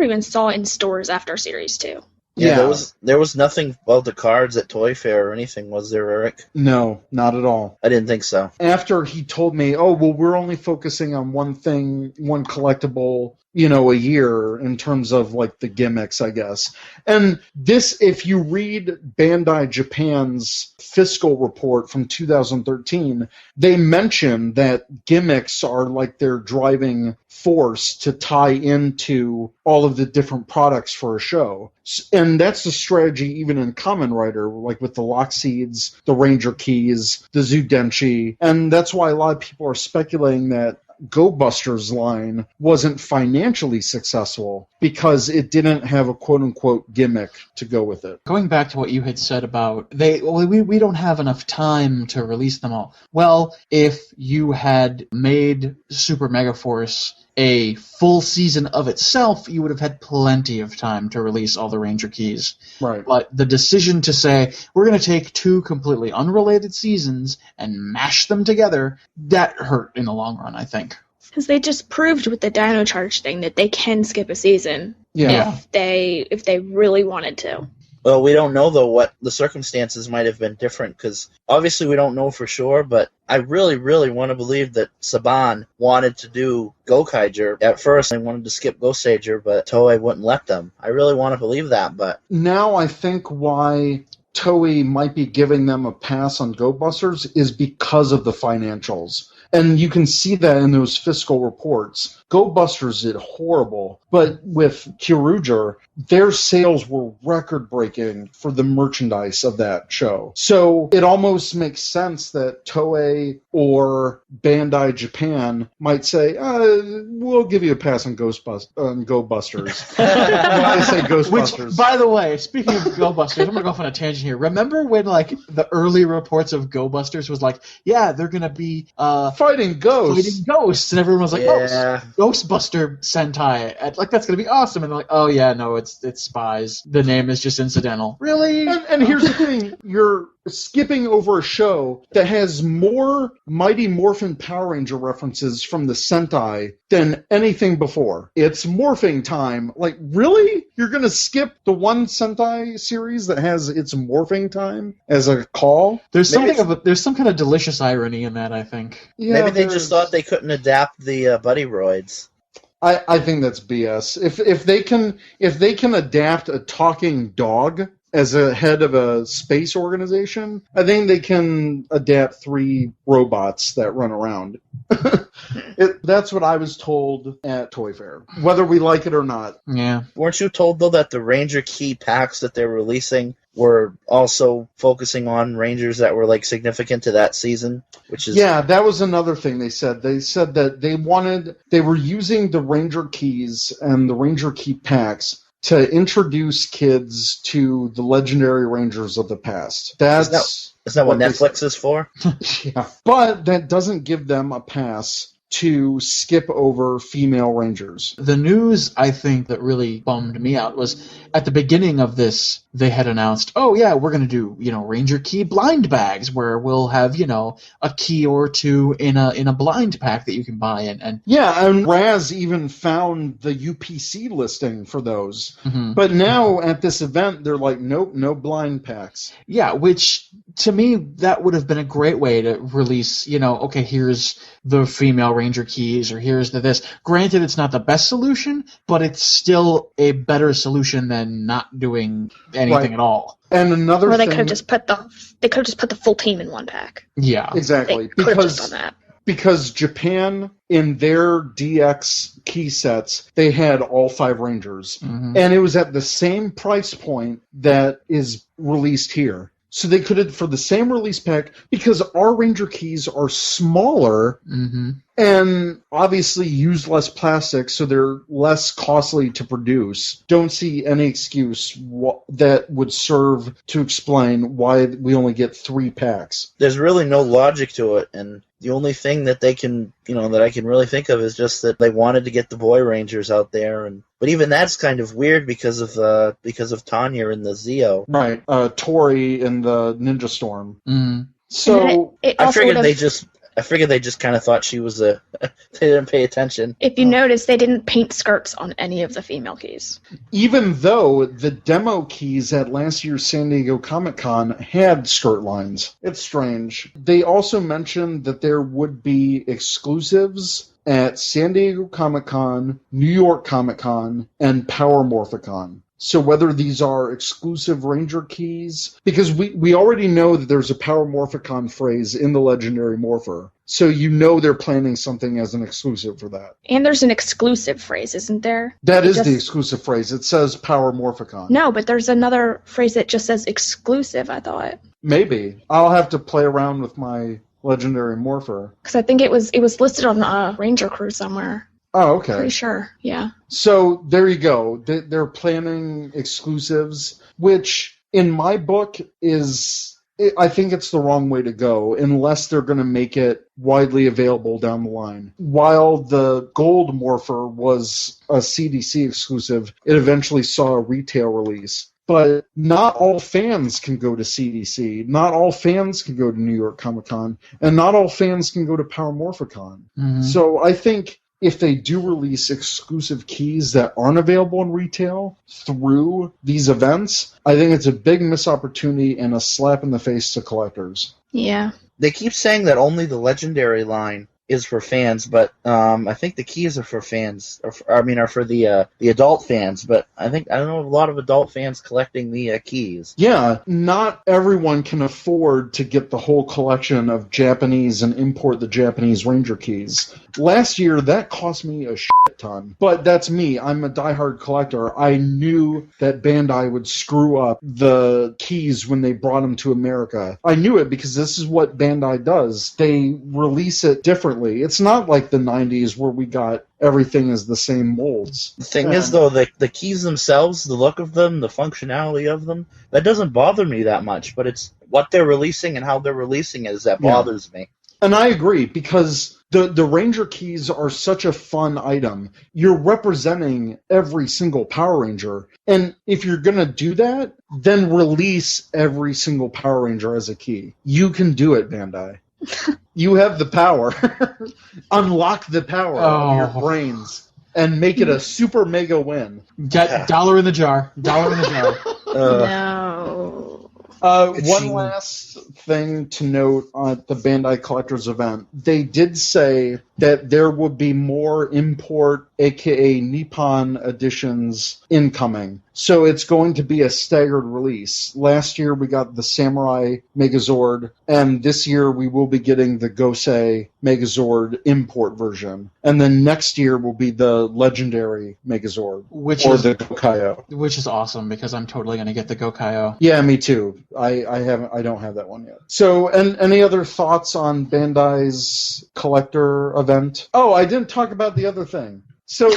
even saw it in stores after Series 2. Yeah, there was nothing about the cards at Toy Fair or anything, was there, Eric? No, not at all. I didn't think so. After he told me, oh, well, we're only focusing on one thing, one collectible, a year in terms of, like, the gimmicks, I guess. And this, if you read Bandai Japan's fiscal report from 2013, they mention that gimmicks are like their driving force to tie into all of the different products for a show. And that's the strategy even in Kamen Rider, like with the Lock Seeds, the Ranger Keys, the Zudenshi. And that's why a lot of people are speculating that Go Busters line wasn't financially successful because it didn't have a quote-unquote gimmick to go with it. Going back to what you had said about we don't have enough time to release them all. Well, if you had made Super Mega Force a full season of itself, you would have had plenty of time to release all the Ranger keys. Right. But the decision to say, we're going to take 2 completely unrelated seasons and mash them together, that hurt in the long run, I think. Because they just proved with the Dino Charge thing that they can skip a season if they really wanted to. Well, we don't know, though, what the circumstances might have been different, because obviously we don't know for sure, but I really, really want to believe that Saban wanted to do Gokaiger. At first, they wanted to skip Goseiger, but Toei wouldn't let them. I really want to believe that, but... Now I think why Toei might be giving them a pass on Go Busters is because of the financials. And you can see that in those fiscal reports. Go Busters did horrible, but with Kyoryuger, their sales were record-breaking for the merchandise of that show. So it almost makes sense that Toei or Bandai Japan might say, we'll give you a pass on Go Busters. I say Ghostbusters. Which, by the way, speaking of Go Busters, I'm going to go off on a tangent here. Remember when, like, the early reports of Go Busters was like, yeah, they're going to be fighting ghosts. And everyone was like, Ghostbuster Sentai. Like, that's going to be awesome. And they're like, oh, yeah, no, it's spies. The name is just incidental. Really? And here's the thing. You're skipping over a show that has more Mighty Morphin Power Ranger references from the Sentai than anything before. It's morphing time. Like, really? You're going to skip the one Sentai series that has its morphing time as a call? There's some kind of delicious irony in that, I think. Yeah, maybe they just thought they couldn't adapt the Buddy Roids. I think that's BS. If they can adapt a talking dog as a head of a space organization, I think they can adapt 3 robots that run around. That's what I was told at Toy Fair, whether we like it or not. Yeah. Weren't you told, though, that the Ranger Key packs that they're releasing were also focusing on Rangers that were, like, significant to that season? Yeah, that was another thing they said. They said that they were using the Ranger Keys and the Ranger Key packs to introduce kids to the legendary Rangers of the past. Isn't that what Netflix is for? Yeah, but that doesn't give them a pass to skip over female Rangers. The news, I think, that really bummed me out was at the beginning of this, they had announced, oh yeah, we're going to do, Ranger Key blind bags where we'll have, a key or two in a blind pack that you can buy. And yeah, and Raz even found the UPC listing for those. Mm-hmm. But now at this event, they're like, nope, no blind packs. Yeah, which to me, that would have been a great way to release, okay, here's the female Ranger Keys, or here's this. Granted, it's not the best solution, but it's still a better solution than not doing anything at all. And another they thing, could have just put the full team in one pack. Yeah, exactly. They could have just done that. Because Japan, in their DX key sets, they had all 5 Rangers. Mm-hmm. And it was at the same price point that is released here. So they could have, for the same release pack, because our Ranger Keys are smaller mm-hmm. and obviously use less plastic, so they're less costly to produce. Don't see any excuse that would serve to explain why we only get 3 packs. There's really no logic to it, and the only thing that they can, that I can really think of is just that they wanted to get the boy Rangers out there, but even that's kind of weird because of Tanya in the Zeo. Right, Tori in the Ninja Storm. Mm-hmm. So I figured they just kind of thought she was they didn't pay attention. If you notice, they didn't paint skirts on any of the female keys. Even though the demo keys at last year's San Diego Comic-Con had skirt lines. It's strange. They also mentioned that there would be exclusives at San Diego Comic-Con, New York Comic-Con, and Power Morphicon. So whether these are exclusive Ranger keys, because we already know that there's a Power Morphicon phrase in the Legendary Morpher, so they're planning something as an exclusive for that. And there's an exclusive phrase, isn't there? That is the exclusive phrase. It says Power Morphicon. No, but there's another phrase that just says exclusive, I thought. Maybe. I'll have to play around with my Legendary Morpher. Because I think it was listed on a Ranger crew somewhere. Oh, okay. Pretty sure, yeah. So there you go. They're planning exclusives, which in my book I think it's the wrong way to go unless they're going to make it widely available down the line. While the Gold Morpher was a CDC exclusive, it eventually saw a retail release. But not all fans can go to CDC, not all fans can go to New York Comic Con, and not all fans can go to Power Morphicon. Mm-hmm. So I think if they do release exclusive keys that aren't available in retail through these events, I think it's a big missed opportunity and a slap in the face to collectors. Yeah. They keep saying that only the Legendary line is for fans, but I think the keys are for fans, are for the adult fans, but I don't know a lot of adult fans collecting the keys. Yeah, not everyone can afford to get the whole collection of Japanese and import the Japanese Ranger keys. Last year, that cost me a shit ton. But that's me. I'm a diehard collector. I knew that Bandai would screw up the keys when they brought them to America. I knew it because this is what Bandai does. They release it differently. It's not like the 90s where we got everything is the same molds. The thing is, though, the keys themselves, the look of them, the functionality of them, that doesn't bother me that much, but it's what they're releasing and how they're releasing it that bothers me. And I agree, because the Ranger keys are such a fun item. You're representing every single Power Ranger. And if you're going to do that, then release every single Power Ranger as a key. You can do it, Bandai. You have the power. Unlock the power of your brains and make it a super mega win. Get dollar in the jar. Dollar in the jar. No. One last thing to note at the Bandai Collectors event. They did say that there would be more import, aka Nippon editions, incoming. So it's going to be a staggered release. Last year we got the Samurai Megazord, and this year we will be getting the Gosei Megazord import version. And then next year will be the Legendary Megazord, the Gokaio. Which is awesome, because I'm totally going to get the Gokaio. Yeah, me too. I don't have that one yet. So, and any other thoughts on Bandai's collector event? Oh, I didn't talk about the other thing. So,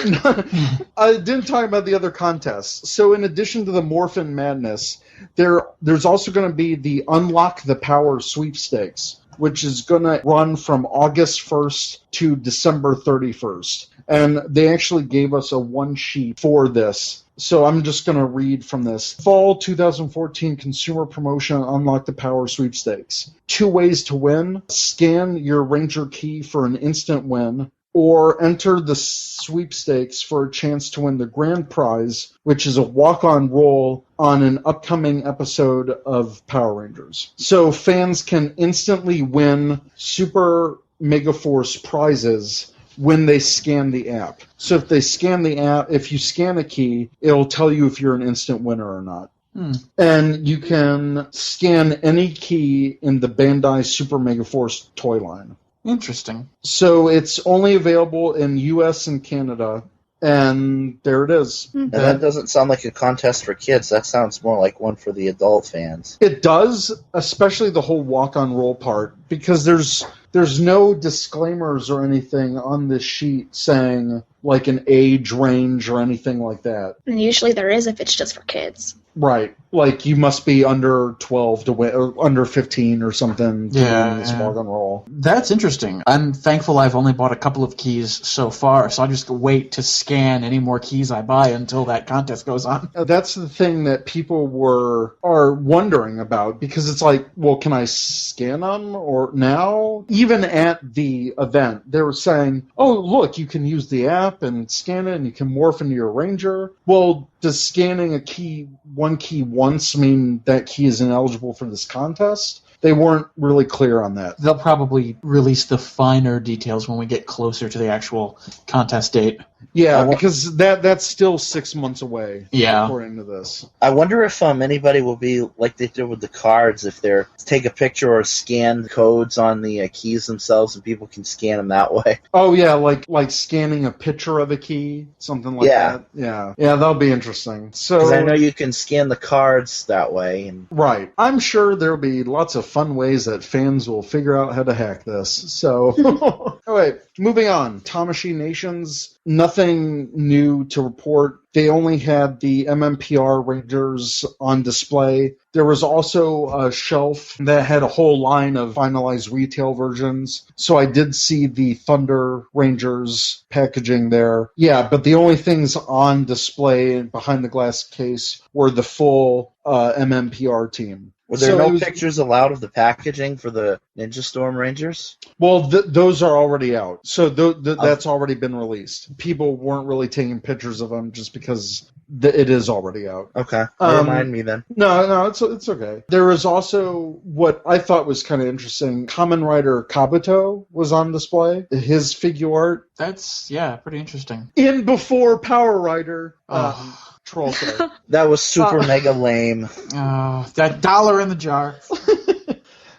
I didn't talk about the other contests. So, in addition to the Morphin Madness, there's also going to be the Unlock the Power sweepstakes, which is going to run from August 1st to December 31st. And they actually gave us a one sheet for this. So I'm just going to read from this. Fall 2014 Consumer Promotion Unlock the Power Sweepstakes. 2 ways to win. Scan your Ranger key for an instant win, or enter the sweepstakes for a chance to win the grand prize, which is a walk-on roll on an upcoming episode of Power Rangers. So fans can instantly win Super Megaforce prizes when they scan the app. So if they scan the app, if you scan a key, it'll tell you if you're an instant winner or not. And you can scan any key in the Bandai Super Megaforce toy line. Interesting. So it's only available in US and Canada, and there it is. And that doesn't sound like a contest for kids. That sounds more like one for the adult fans. It does, especially the whole walk-on roll part, because there's no disclaimers or anything on this sheet saying like an age range or anything like that. And usually there is if it's just for kids. Right. Like you must be under 12 to win, or under 15 or something to win this walk-on roll. That's interesting. I'm thankful I've only bought a couple of keys so far, so I'll just wait to scan any more keys I buy until that contest goes on. That's the thing that people are wondering about, because it's like, well, can I scan them or now? Even at the event, they were saying, oh, look, you can use the app and scan it and you can morph into your Ranger. Well, does scanning one key once mean that key is ineligible for this contest? They weren't really clear on that. They'll probably release the finer details when we get closer to the actual contest date. Yeah, because that's still 6 months away, according to this. I wonder if anybody will be like they did with the cards, if they're take a picture or scan codes on the keys themselves and people can scan them that way. Oh, yeah, like scanning a picture of a key, something like that. Yeah, that'll be interesting. So, 'cause I know you can scan the cards that way. Right. I'm sure there'll be lots of fun ways that fans will figure out how to hack this. So, anyway, moving on. Tamashii Nations, nothing new to report. They only had the MMPR Rangers on display. There was also a shelf that had a whole line of finalized retail versions. So I did see the Thunder Rangers packaging there. Yeah, but the only things on display behind the glass case were the full MMPR team. Were there no pictures allowed of the packaging for the Ninja Storm Rangers? Well, those are already out. So that's already been released. People weren't really taking pictures of them just because it is already out. Okay. Remind me then. No, it's okay. There was also what I thought was kind of interesting. Kamen Rider Kabuto was on display. His figure art. That's, pretty interesting. In before Power Rider. Troll That was super mega lame. That dollar in the jar.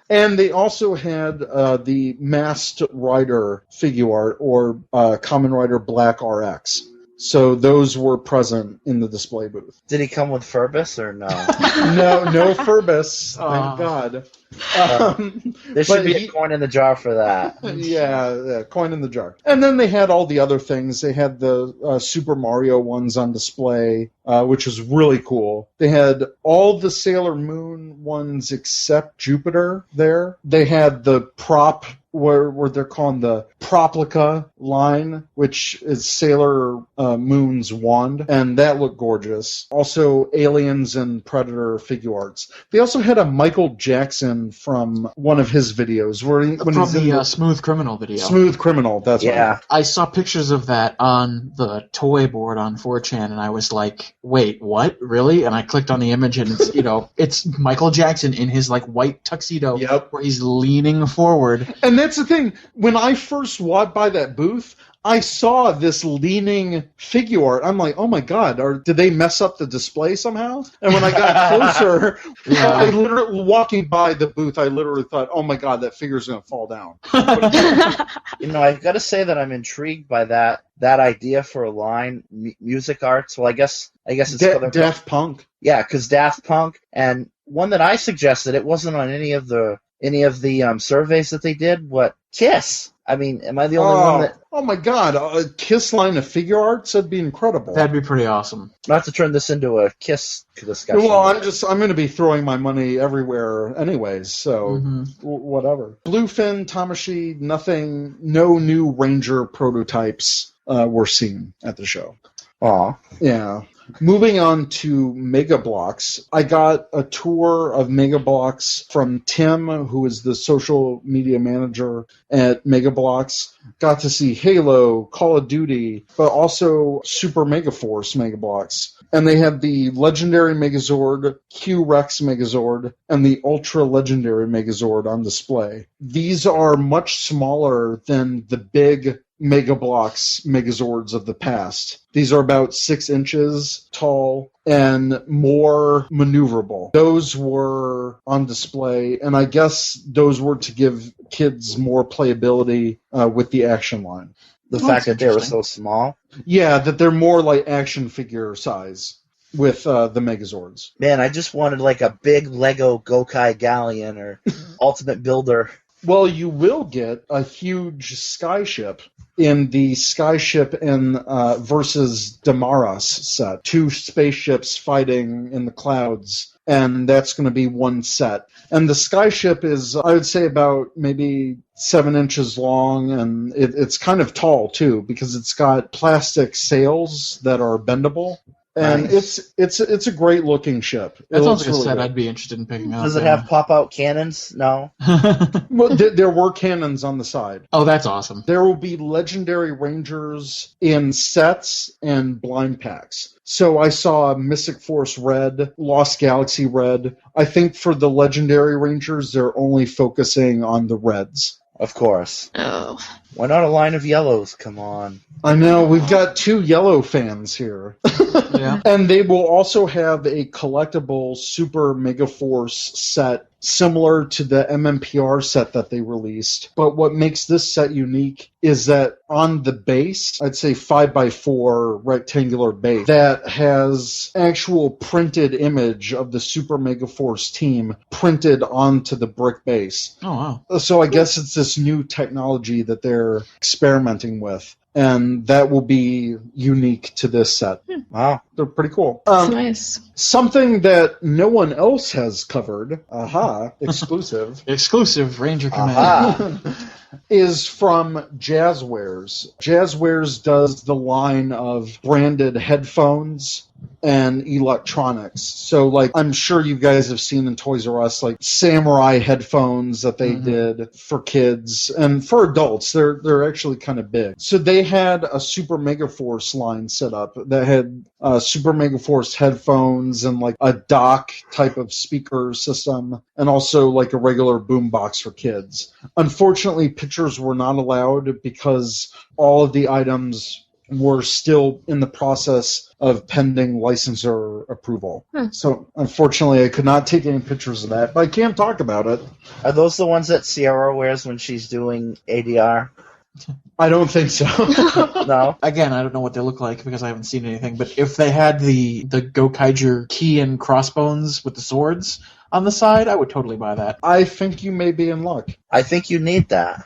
And they also had the Masked Rider figure art, or Kamen Rider Black RX. So those were present in the display booth. Did he come with Furbus or no? No Furbus, thank God. There should be a coin in the jar for that. Yeah, coin in the jar. And then they had all the other things. They had the Super Mario ones on display, which was really cool. They had all the Sailor Moon ones except Jupiter there. They had the prop, where they're calling the Proplica line, which is Sailor Moon's wand, and that looked gorgeous. Also, Aliens and Predator figure arts. They also had a Michael Jackson from one of his videos. When From the Smooth Criminal video. Smooth Criminal, that's right. I saw pictures of that on the toy board on 4chan, and I was like, wait, what? Really? And I clicked on the image, and it's, it's Michael Jackson in his, white tuxedo, where he's leaning forward. And that's the thing. When I first walked by that booth, I saw this leaning figure art. I'm like, oh my God, did they mess up the display somehow? And when I got closer, I literally, walking by the booth, I literally thought, oh my God, that figure's going to fall down. I've got to say that I'm intrigued by that idea for a line, music arts. Well, I guess it's Daft Punk. Yeah, because Daft Punk, and one that I suggested, it wasn't on any of the surveys that they did. What, Kiss? I mean, am I the only one that... Oh my God, a Kiss line of figure arts? That'd be incredible. That'd be pretty awesome. Not to turn this into a Kiss discussion. Well, I'm going to be throwing my money everywhere anyways, so whatever. Bluefin, Tamashi, nothing, no new Ranger prototypes were seen at the show. Aw. Yeah. Moving on to Mega Bloks, I got a tour of Mega Bloks from Tim, who is the social media manager at Mega Bloks. Got to see Halo, Call of Duty, but also Super Mega Force Mega Bloks. And they have the Legendary Megazord, Q-Rex Megazord, and the Ultra Legendary Megazord on display. These are much smaller than the big Mega Bloks Megazords of the past. These are about 6 inches tall and more maneuverable. Those were on display, and I guess those were to give kids more playability with the action line. The fact that they were so small? Yeah, that they're more like action figure size with the Megazords. Man, I just wanted a big Lego Gokai Galleon or Ultimate Builder. Well, you will get a huge skyship in the Skyship and versus Damaras set. 2 spaceships fighting in the clouds, and that's going to be one set. And the Skyship is, I would say, about maybe 7 inches long, and it's kind of tall, too, because it's got plastic sails that are bendable. And nice. It's a great looking ship. That sounds like a set I'd be interested in picking up. Does it have pop out cannons? No. Well, there were cannons on the side. Oh, that's awesome. There will be Legendary Rangers in sets and blind packs. So I saw Mystic Force Red, Lost Galaxy Red. I think for the Legendary Rangers, they're only focusing on the reds. Of course. Oh. Why not a line of yellows? Come on. I know, we've got 2 yellow fans here. Yeah. And they will also have a collectible Super Mega Force set similar to the MMPR set that they released. But what makes this set unique is that on the base, I'd say 5x4 rectangular base, that has actual printed image of the Super Mega Force team printed onto the brick base. Oh, wow. So I guess it's this new technology that they're experimenting with. And that will be unique to this set. Wow. They're pretty cool. That's nice. Something that no one else has covered, exclusive. Exclusive Ranger Command. Is from Jazzwares. Jazzwares does the line of branded headphones and electronics. So, I'm sure you guys have seen in Toys R Us, samurai headphones that they did for kids and for adults. They're actually kind of big. So they had a Super Mega Force line set up that had Super Mega Force headphones and a dock type of speaker system, and also a regular boombox for kids. Unfortunately, pictures were not allowed because all of the items were still in the process of pending licensor approval. So unfortunately I could not take any pictures of that, but I can talk about it. Are those the ones that Sierra wears when she's doing ADR? I don't think so. No? Again, I don't know what they look like because I haven't seen anything, but if they had the Gokaiger key and crossbones with the swords on the side, I would totally buy that. I think you may be in luck. I think you need that.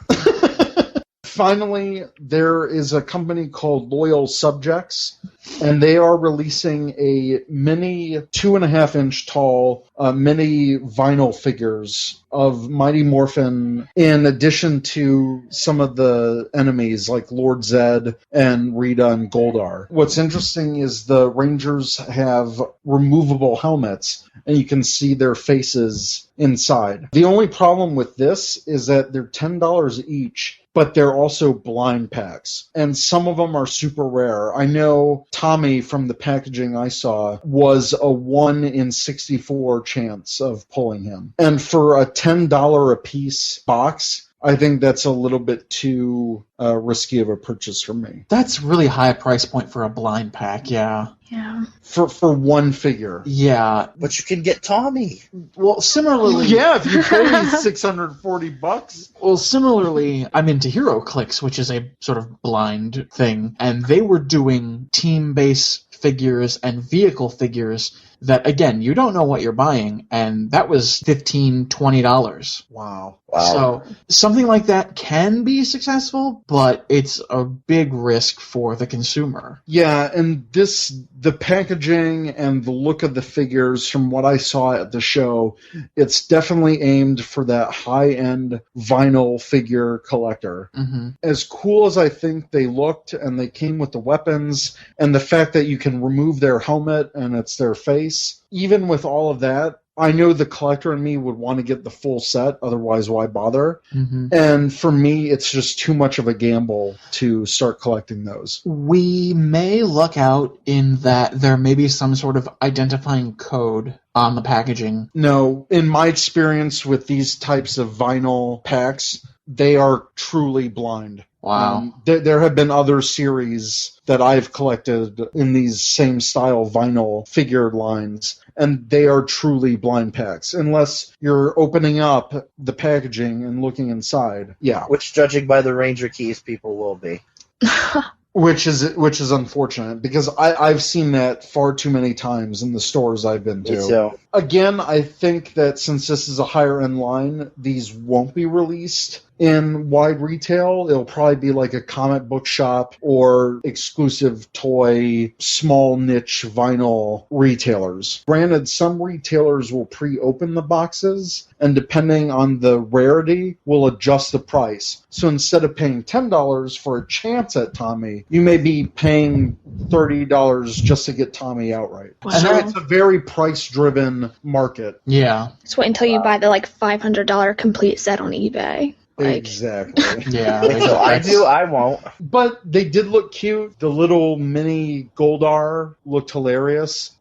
Finally, there is a company called Loyal Subjects, and they are releasing a mini 2.5-inch tall mini vinyl figures of Mighty Morphin in addition to some of the enemies like Lord Zed and Rita and Goldar. What's interesting is the Rangers have removable helmets, and you can see their faces inside. The only problem with this is that they're $10 each, but they're also blind packs. And some of them are super rare. I know Tommy from the packaging I saw was a 1 in 64 chance of pulling him. And for a $10 a piece box, I think that's a little bit too risky of a purchase for me. That's really high price point for a blind pack, yeah. Yeah. For one figure. Yeah. But you can get Tommy. Well, similarly... Yeah, if you pay $640. Well, similarly, I'm into Hero Clicks, which is a sort of blind thing, and they were doing team-base figures and vehicle figures that, again, you don't know what you're buying, and that was $15, $20. Wow. So something like that can be successful, but it's a big risk for the consumer. Yeah, and the packaging and the look of the figures, from what I saw at the show, it's definitely aimed for that high-end vinyl figure collector. Mm-hmm. As cool as I think they looked, and they came with the weapons, and the fact that you can remove their helmet and it's their face, even with all of that, I know the collector in me would want to get the full set, otherwise why bother? Mm-hmm. And for me, it's just too much of a gamble to start collecting those. We may look out in that there may be some sort of identifying code on the packaging. No, in my experience with these types of vinyl packs, they are truly blind. Wow. There have been other series that I've collected in these same style vinyl figure lines, and they are truly blind packs, unless you're opening up the packaging and looking inside. Yeah. Which, judging by the Ranger keys, people will be. Which is unfortunate, because I've seen that far too many times in the stores I've been to. Me too. Again, I think that since this is a higher end line, these won't be released in wide retail. It'll probably be like a comic book shop or exclusive toy, small niche vinyl retailers. Granted, some retailers will pre-open the boxes, and depending on the rarity, will adjust the price. So instead of paying $10 for a chance at Tommy, you may be paying $30 just to get Tommy outright. Wow. So it's a very price-driven market. Yeah. Just wait until you buy the $500 complete set on eBay. Exactly. Yeah. Wait till I do, I won't. But they did look cute. The little mini Goldar looked hilarious.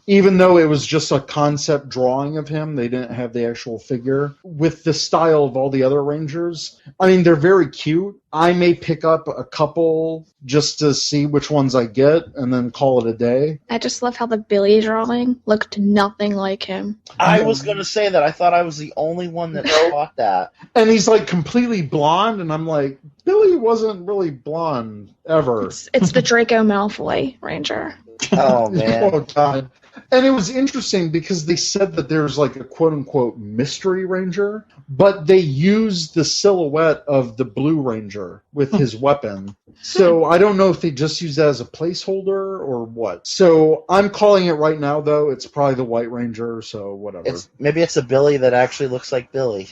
Even though it was just a concept drawing of him, they didn't have the actual figure. With the style of all the other Rangers, I mean, they're very cute. I may pick up a couple just to see which ones I get and then call it a day. I just love how the Billy drawing looked nothing like him. I was going to say that. I thought I was the only one that thought that. And he's completely blonde, and I'm like, Billy wasn't really blonde ever. It's the Draco Malfoy Ranger. Oh, man. Oh, God. And it was interesting because they said that there's a quote-unquote mystery ranger, but they used the silhouette of the Blue Ranger with his weapon. So I don't know if they just use that as a placeholder or what. So I'm calling it right now, though. It's probably the White Ranger, so whatever. Maybe it's a Billy that actually looks like Billy.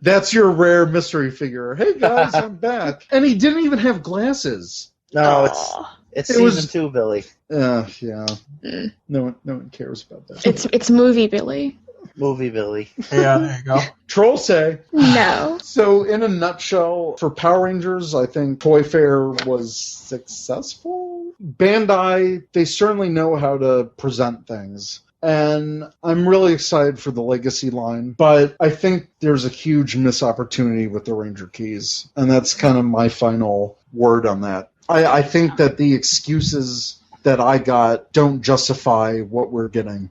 That's your rare mystery figure. Hey, guys, I'm back. And he didn't even have glasses. No, it's season 2 Billy. Yeah. Mm. No one cares about that. It's movie Billy. Movie Billy. Yeah, there you go. Troll say. No. So, in a nutshell, for Power Rangers, I think Toy Fair was successful. Bandai, they certainly know how to present things. and I'm really excited for the Legacy line, but I think there's a huge missed opportunity with the Ranger keys, and that's kind of my final word on that. I think that the excuses that I got don't justify what we're getting.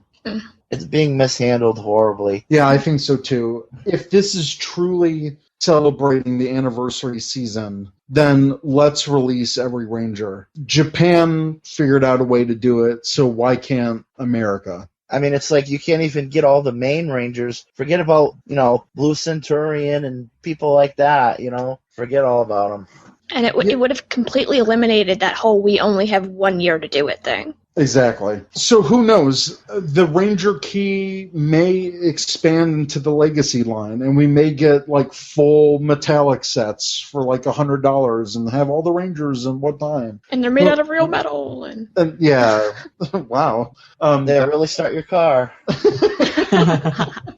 It's being mishandled horribly. Yeah, I think so too. If this is truly celebrating the anniversary season, then let's release every Ranger. Japan figured out a way to do it, so why can't America? I mean, it's like you can't even get all the main Rangers. Forget about, Blue Centurion and people like that, Forget all about them. And it would have completely eliminated that whole we only have 1 year to do it thing. Exactly. So who knows? The Ranger key may expand into the Legacy line, and we may get like full metallic sets for like $100 and have all the Rangers and whatnot. And they're made out of real metal. And yeah. Wow. They really start your car.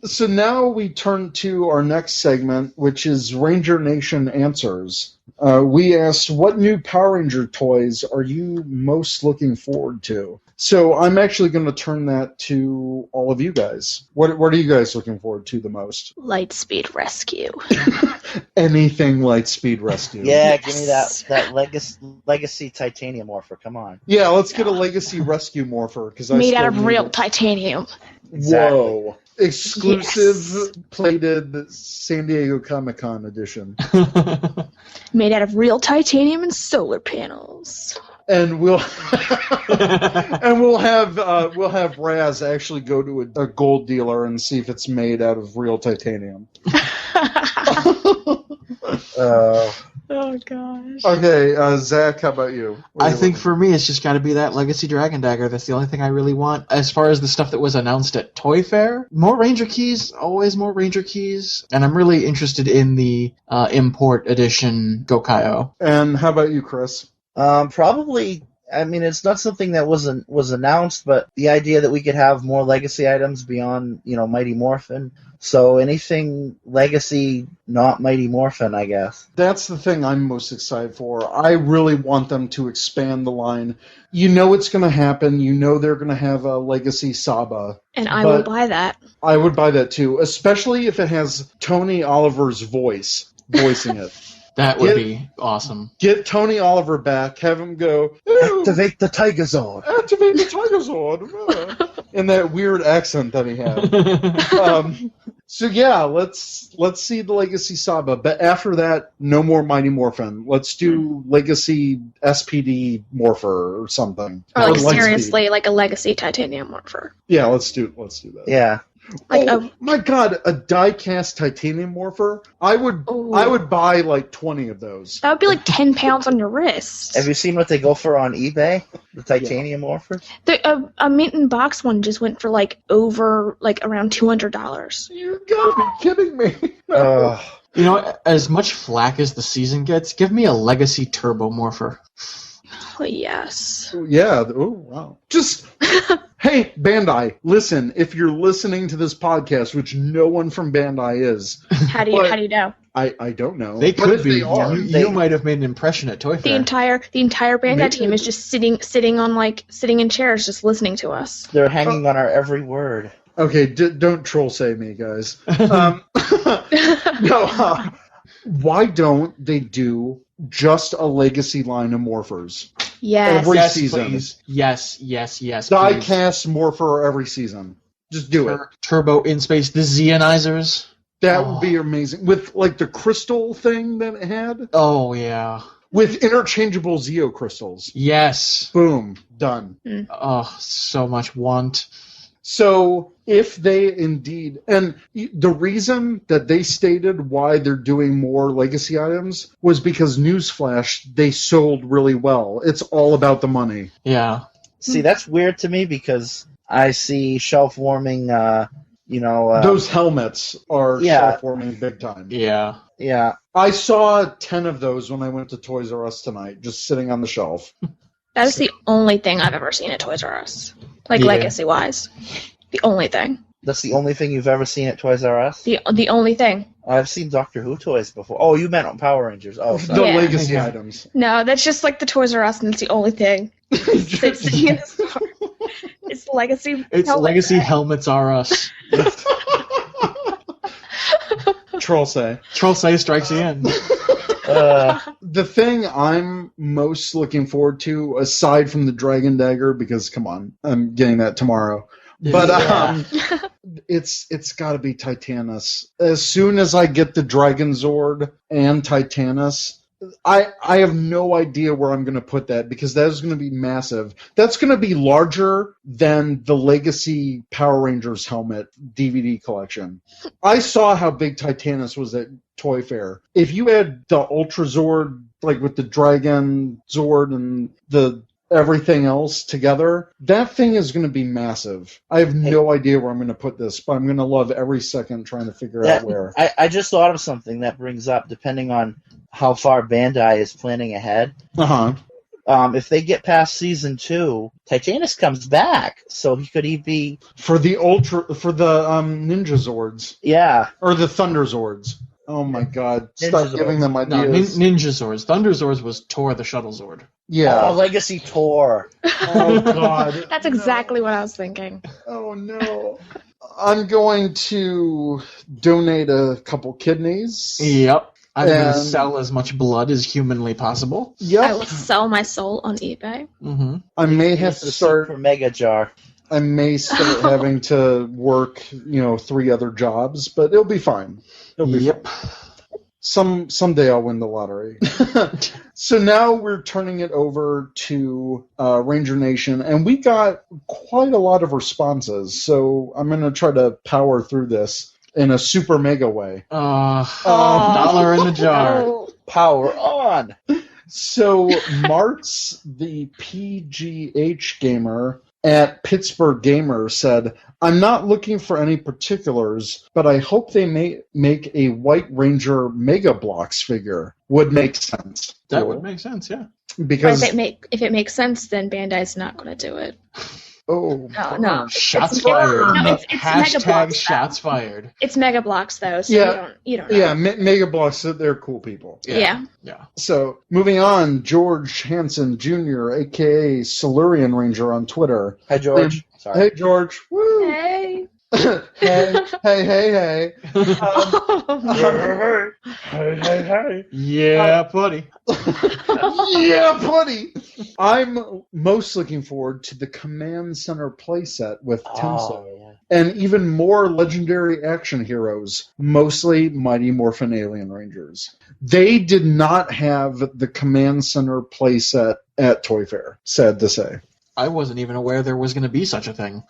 So now we turn to our next segment, which is Ranger Nation Answers. We asked, what new Power Ranger toys are you most looking forward to? So I'm actually going to turn that to all of you guys. What are you guys looking forward to the most? Lightspeed Rescue. Anything Lightspeed Rescue. Yeah, give me that Legacy Titanium Morpher. Come on. Yeah, let's get a Legacy Rescue Morpher. Made out of real titanium. Exactly. Whoa. Exclusive plated San Diego Comic-Con edition. Made out of real titanium and solar panels. And we'll have Raz actually go to a gold dealer and see if it's made out of real titanium. Oh gosh. Okay, Zach, how about you? I think for me, it's just got to be that Legacy Dragon Dagger. That's the only thing I really want. As far as the stuff that was announced at Toy Fair, more Ranger keys, always more Ranger keys. And I'm really interested in the import edition Gokaio. And how about you, Chris? Probably. I mean, it's not something that was announced, but the idea that we could have more Legacy items beyond, Mighty Morphin. So anything Legacy, not Mighty Morphin, I guess. That's the thing I'm most excited for. I really want them to expand the line. You know it's going to happen. You know they're going to have a Legacy Saba. And I will buy that. I would buy that too, especially if it has Tony Oliver's voicing it. That would be awesome. Get Tony Oliver back. Have him go, Activate the Tiger Zord. Activate the Tiger Zord. In that weird accent that he had. So yeah, let's see the Legacy Saba. But after that, no more Mighty Morphin. Let's do Legacy SPD Morpher or something. Or seriously, like a Legacy Titanium Morpher. Yeah, let's do that. Yeah. My God, a die-cast titanium morpher? I would buy like 20 of those. That would be like 10 pounds on your wrist. Have you seen what they go for on eBay? The titanium morphers? A mint and box one just went for around $200. You gotta be kidding me. As much flack as the season gets, give me a Legacy Turbo Morpher. Oh, yes. Yeah. Oh, wow. Just... Hey, Bandai, listen, if you're listening to this podcast, which no one from Bandai is. How do you know? I don't know. They could be. They are. You might have made an impression at Toy Fair. The entire Bandai team is just sitting in chairs just listening to us. They're hanging on our every word. Okay, don't troll say me, guys. Why don't they do just a Legacy line of morphers? Yes. Every season. Please. Yes. Die-cast morpher every season. Just do it. Turbo in space. The Zeonizers. That would be amazing. With, like, the crystal thing that it had. Oh, yeah. With interchangeable Zeo crystals. Yes. Boom. Done. Oh, so much want. So, if they indeed... And the reason that they stated why they're doing more Legacy items was because, newsflash, they sold really well. It's all about the money. Yeah. See, that's weird to me because I see shelf-warming, those helmets are shelf-warming big time. Yeah. Yeah. I saw 10 of those when I went to Toys R Us tonight, just sitting on the shelf. That is the only thing I've ever seen at Toys R Us. Legacy-wise. The only thing. That's the only thing you've ever seen at Toys R Us? The only thing. I've seen Doctor Who toys before. Oh, you meant on Power Rangers. Oh, The sorry. Legacy items. No, that's just like the Toys R Us, and it's the only thing. It's It's Legacy. It's helmet, Legacy right? helmets are us. Troll say. Troll say strikes again. The thing I'm most looking forward to, aside from the Dragon Dagger, because come on, I'm getting that tomorrow. But it's got to be Titanus. As soon as I get the Dragon Zord and Titanus, I have no idea where I'm going to put that, because that is going to be massive. That's going to be larger than the Legacy Power Rangers helmet DVD collection. I saw how big Titanus was at Toy Fair. If you had the Ultra Zord, like with the Dragon Zord and the everything else together, that thing is going to be massive. I have no idea where I'm going to put this, but I'm going to love every second trying to figure out where. I just thought of something that brings up, depending on how far Bandai is planning ahead. If they get past season 2, Titanus comes back, so he could be for the Ninja Zords. Yeah, or the Thunder Zords. Oh my God! Stop giving them ideas. No, Ninja Zords. Thunder Zords was Tor the Shuttle Zord. Yeah. Oh, Legacy Tor. Oh God. That's exactly what I was thinking. Oh no. I'm going to donate a couple kidneys. Yep. I'm going to sell as much blood as humanly possible. Yep. I will sell my soul on eBay. Mm-hmm. I may have to start for Mega Jar. I may start having to work, 3 other jobs, but it'll be fine. It'll be fine. Someday I'll win the lottery. So now we're turning it over to Ranger Nation, and we got quite a lot of responses. So I'm going to try to power through this in a super mega way. $1 in the jar. Oh. Power on. So Martz, the PGH gamer at Pittsburgh Gamer, said, "I'm not looking for any particulars, but I hope they may make a White Ranger Mega Bloks figure. Would make sense." That would make sense, yeah. Because if it makes sense, then Bandai's not going to do it. Oh, no. Shots fired. No, it's Mega Hashtag Bloks, shots fired. It's Mega Bloks, though, so you don't know. Yeah, Mega Bloks, they're cool people. Yeah. So, moving on, George Hansen Jr., a.k.a. Silurian Ranger on Twitter. Hi, George. Sorry. Hey, George. Woo! Hey. hey. Hey. Yeah, buddy. Yeah, buddy. I'm most looking forward to the Command Center playset with Tenso. And even more legendary action heroes, mostly Mighty Morphin Alien Rangers. They did not have the Command Center playset at Toy Fair, sad to say. I wasn't even aware there was going to be such a thing.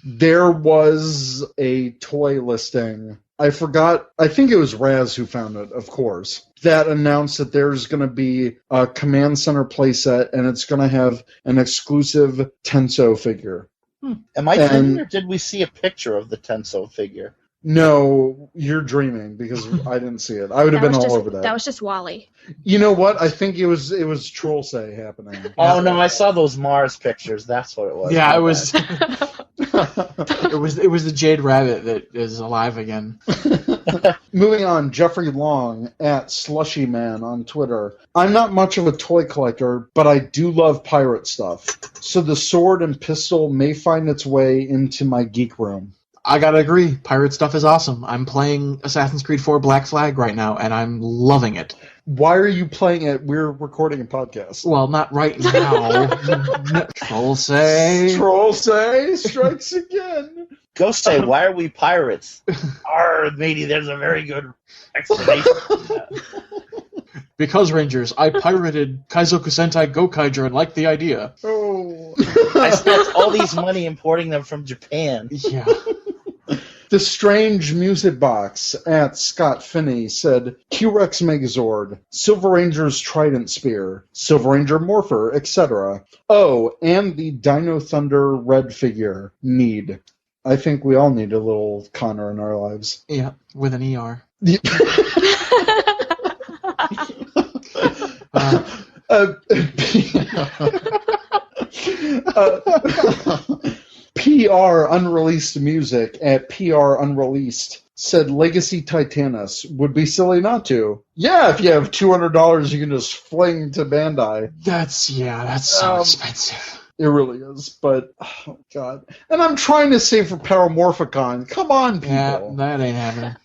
There was a toy listing. I forgot. I think it was Raz who found it, of course, that announced that there's going to be a Command Center playset, and it's going to have an exclusive Tenso figure. Am I dreaming, or did we see a picture of the Tenso figure? No, you're dreaming, because I didn't see it. I would have been all over that. That was just Wally. You know what? I think it was Troll Say happening. Oh no, I saw those Mars pictures. That's what it was. Yeah, it was. It was the Jade Rabbit that is alive again. Moving on, Jeffrey Long at Slushy Man on Twitter. I'm not much of a toy collector, but I do love pirate stuff. So the sword and pistol may find its way into my geek room. I gotta agree. Pirate stuff is awesome. I'm playing Assassin's Creed 4 Black Flag right now, and I'm loving it. Why are you playing it? We're recording a podcast. Well, not right now. Troll Say. Troll Say strikes again. Go say, why are we pirates? Arr, matey, there's a very good explanation. Because, Rangers, I pirated Kaizoku Sentai Gokaiger and liked the idea. Oh. I spent all these money importing them from Japan. Yeah. The Strange Music Box at Scott Finney said, Q-Rex Megazord, Silver Ranger's Trident Spear, Silver Ranger Morpher, etc. Oh, and the Dino Thunder Red figure. Need. I think we all need a little Connor in our lives. Yeah, with an ER. PR Unreleased Music at PR Unreleased said Legacy Titanus. Would be silly not to. Yeah, if you have $200 you can just fling to Bandai. That's so expensive. It really is, but oh god! And I'm trying to save for Paramorphicon. Come on, people! Yeah, that ain't happening.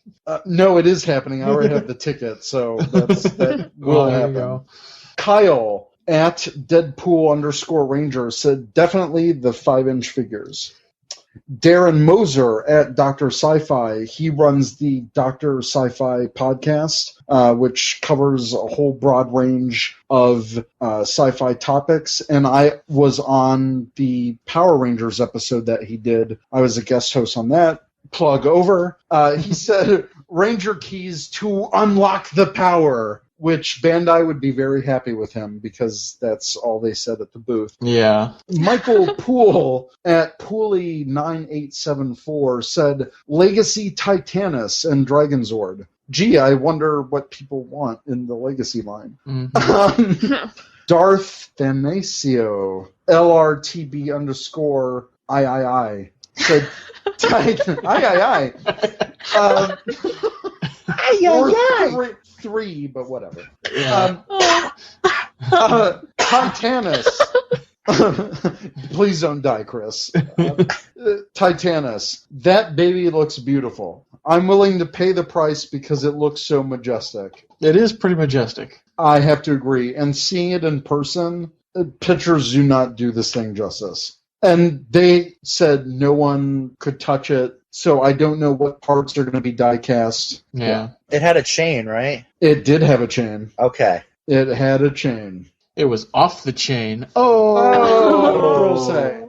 No, it is happening. I already have the ticket, so that will Well, there happen. you go. Kyle at Deadpool_Ranger said definitely the 5-inch figures. Darren Moser at Dr. Sci-Fi. He runs the Dr. Sci-Fi podcast, which covers a whole broad range of sci-fi topics. And I was on the Power Rangers episode that he did. I was a guest host on that. Plug over. He said, Ranger keys to unlock the power, which Bandai would be very happy with him because that's all they said at the booth. Yeah. Michael Poole at Pooley9874 said, Legacy Titanus and Dragonzord. Gee, I wonder what people want in the Legacy line. Mm-hmm. Darth Thanacio, LRTB_III, said, Titan, three, but whatever. Yeah. Titanus. Please don't die, Chris. Titanus. That baby looks beautiful. I'm willing to pay the price because it looks so majestic. It is pretty majestic. I have to agree. And seeing it in person, pictures do not do this thing justice. And they said no one could touch it, so I don't know what parts are going to be die cast. Yeah. It had a chain, right? It did have a chain. Okay. It had a chain. It was off the chain. Oh, say.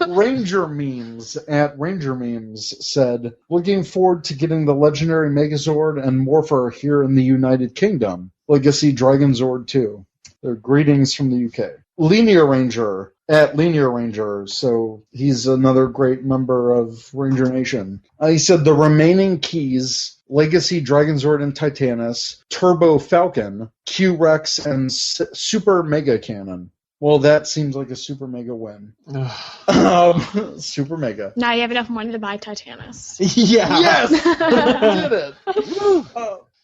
Ranger Memes at Ranger Memes said, looking forward to getting the legendary Megazord and Morpher here in the United Kingdom. Legacy Dragonzord 2. Their greetings from the UK. Linear Ranger at Linear Ranger, so he's another great member of Ranger Nation. He said the remaining keys, Legacy Dragonzord and Titanus, Turbo Falcon, Q-Rex, and Super Mega Cannon. Well, that seems like a Super Mega win. Super Mega. Now you have enough money to buy Titanus. Yeah. Yes! Did it!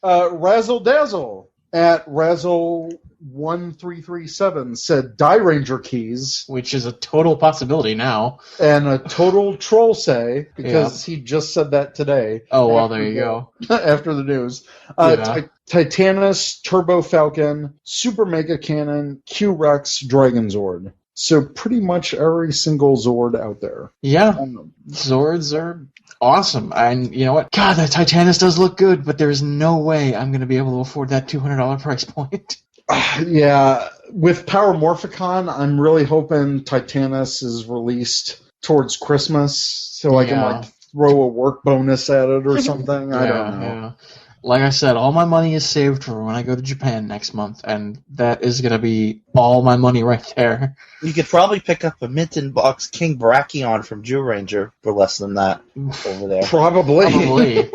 Razzle Dazzle at Razzle1337 said Die Ranger keys. Which is a total possibility now. And a total troll say, because he just said that today. Oh, well, there you go. After the news. Titanus, Turbo Falcon, Super Mega Cannon, Q-Rex, Dragonzord. So pretty much every single Zord out there. Yeah. Zords are awesome. And you know what? God, that Titanus does look good, but there's no way I'm going to be able to afford that $200 price point. Yeah. With Paramorphicon, I'm really hoping Titanus is released towards Christmas so I can throw a work bonus at it or something. I don't know. Yeah. Like I said, all my money is saved for when I go to Japan next month, and that is going to be all my money right there. You could probably pick up a mint-in-box King Brachion from Jew Ranger for less than that over there. Probably.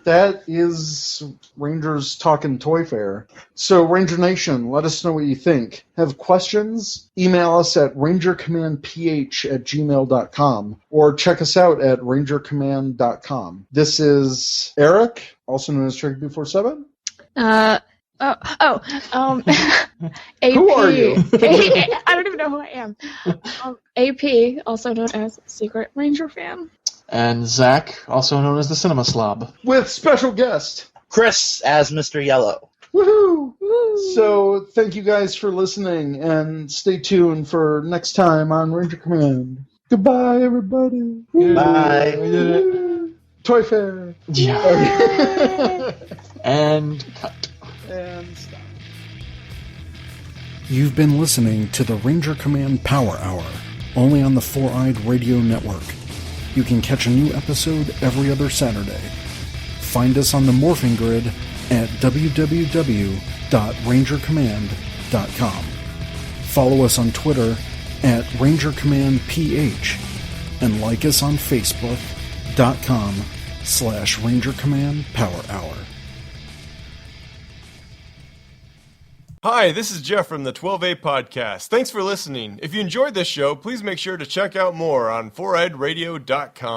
That is Rangers Talkin Toy Fair. So, Ranger Nation, let us know what you think. Have questions? Email us at rangercommandph@gmail.com or check us out at rangercommand.com. This is Eric, also known as Trick247. AP. Who are you? I don't even know who I am. AP, also known as Secret Ranger Fan. And Zach, also known as the Cinema Slob. With special guest Chris as Mr. Yellow. Woohoo! So, thank you guys for listening, and stay tuned for next time on Ranger Command. Goodbye, everybody. Bye. We did it. Toy Fair. Yeah. And cut. And stop. You've been listening to the Ranger Command Power Hour, only on the Four-Eyed Radio Network. You can catch a new episode every other Saturday. Find us on the Morphing Grid at www.rangercommand.com. Follow us on Twitter at RangerCommandPH and like us on Facebook.com/RangerCommandPowerHour. Hi, this is Jeff from the 12A Podcast. Thanks for listening. If you enjoyed this show, please make sure to check out more on 4eyedradio.com.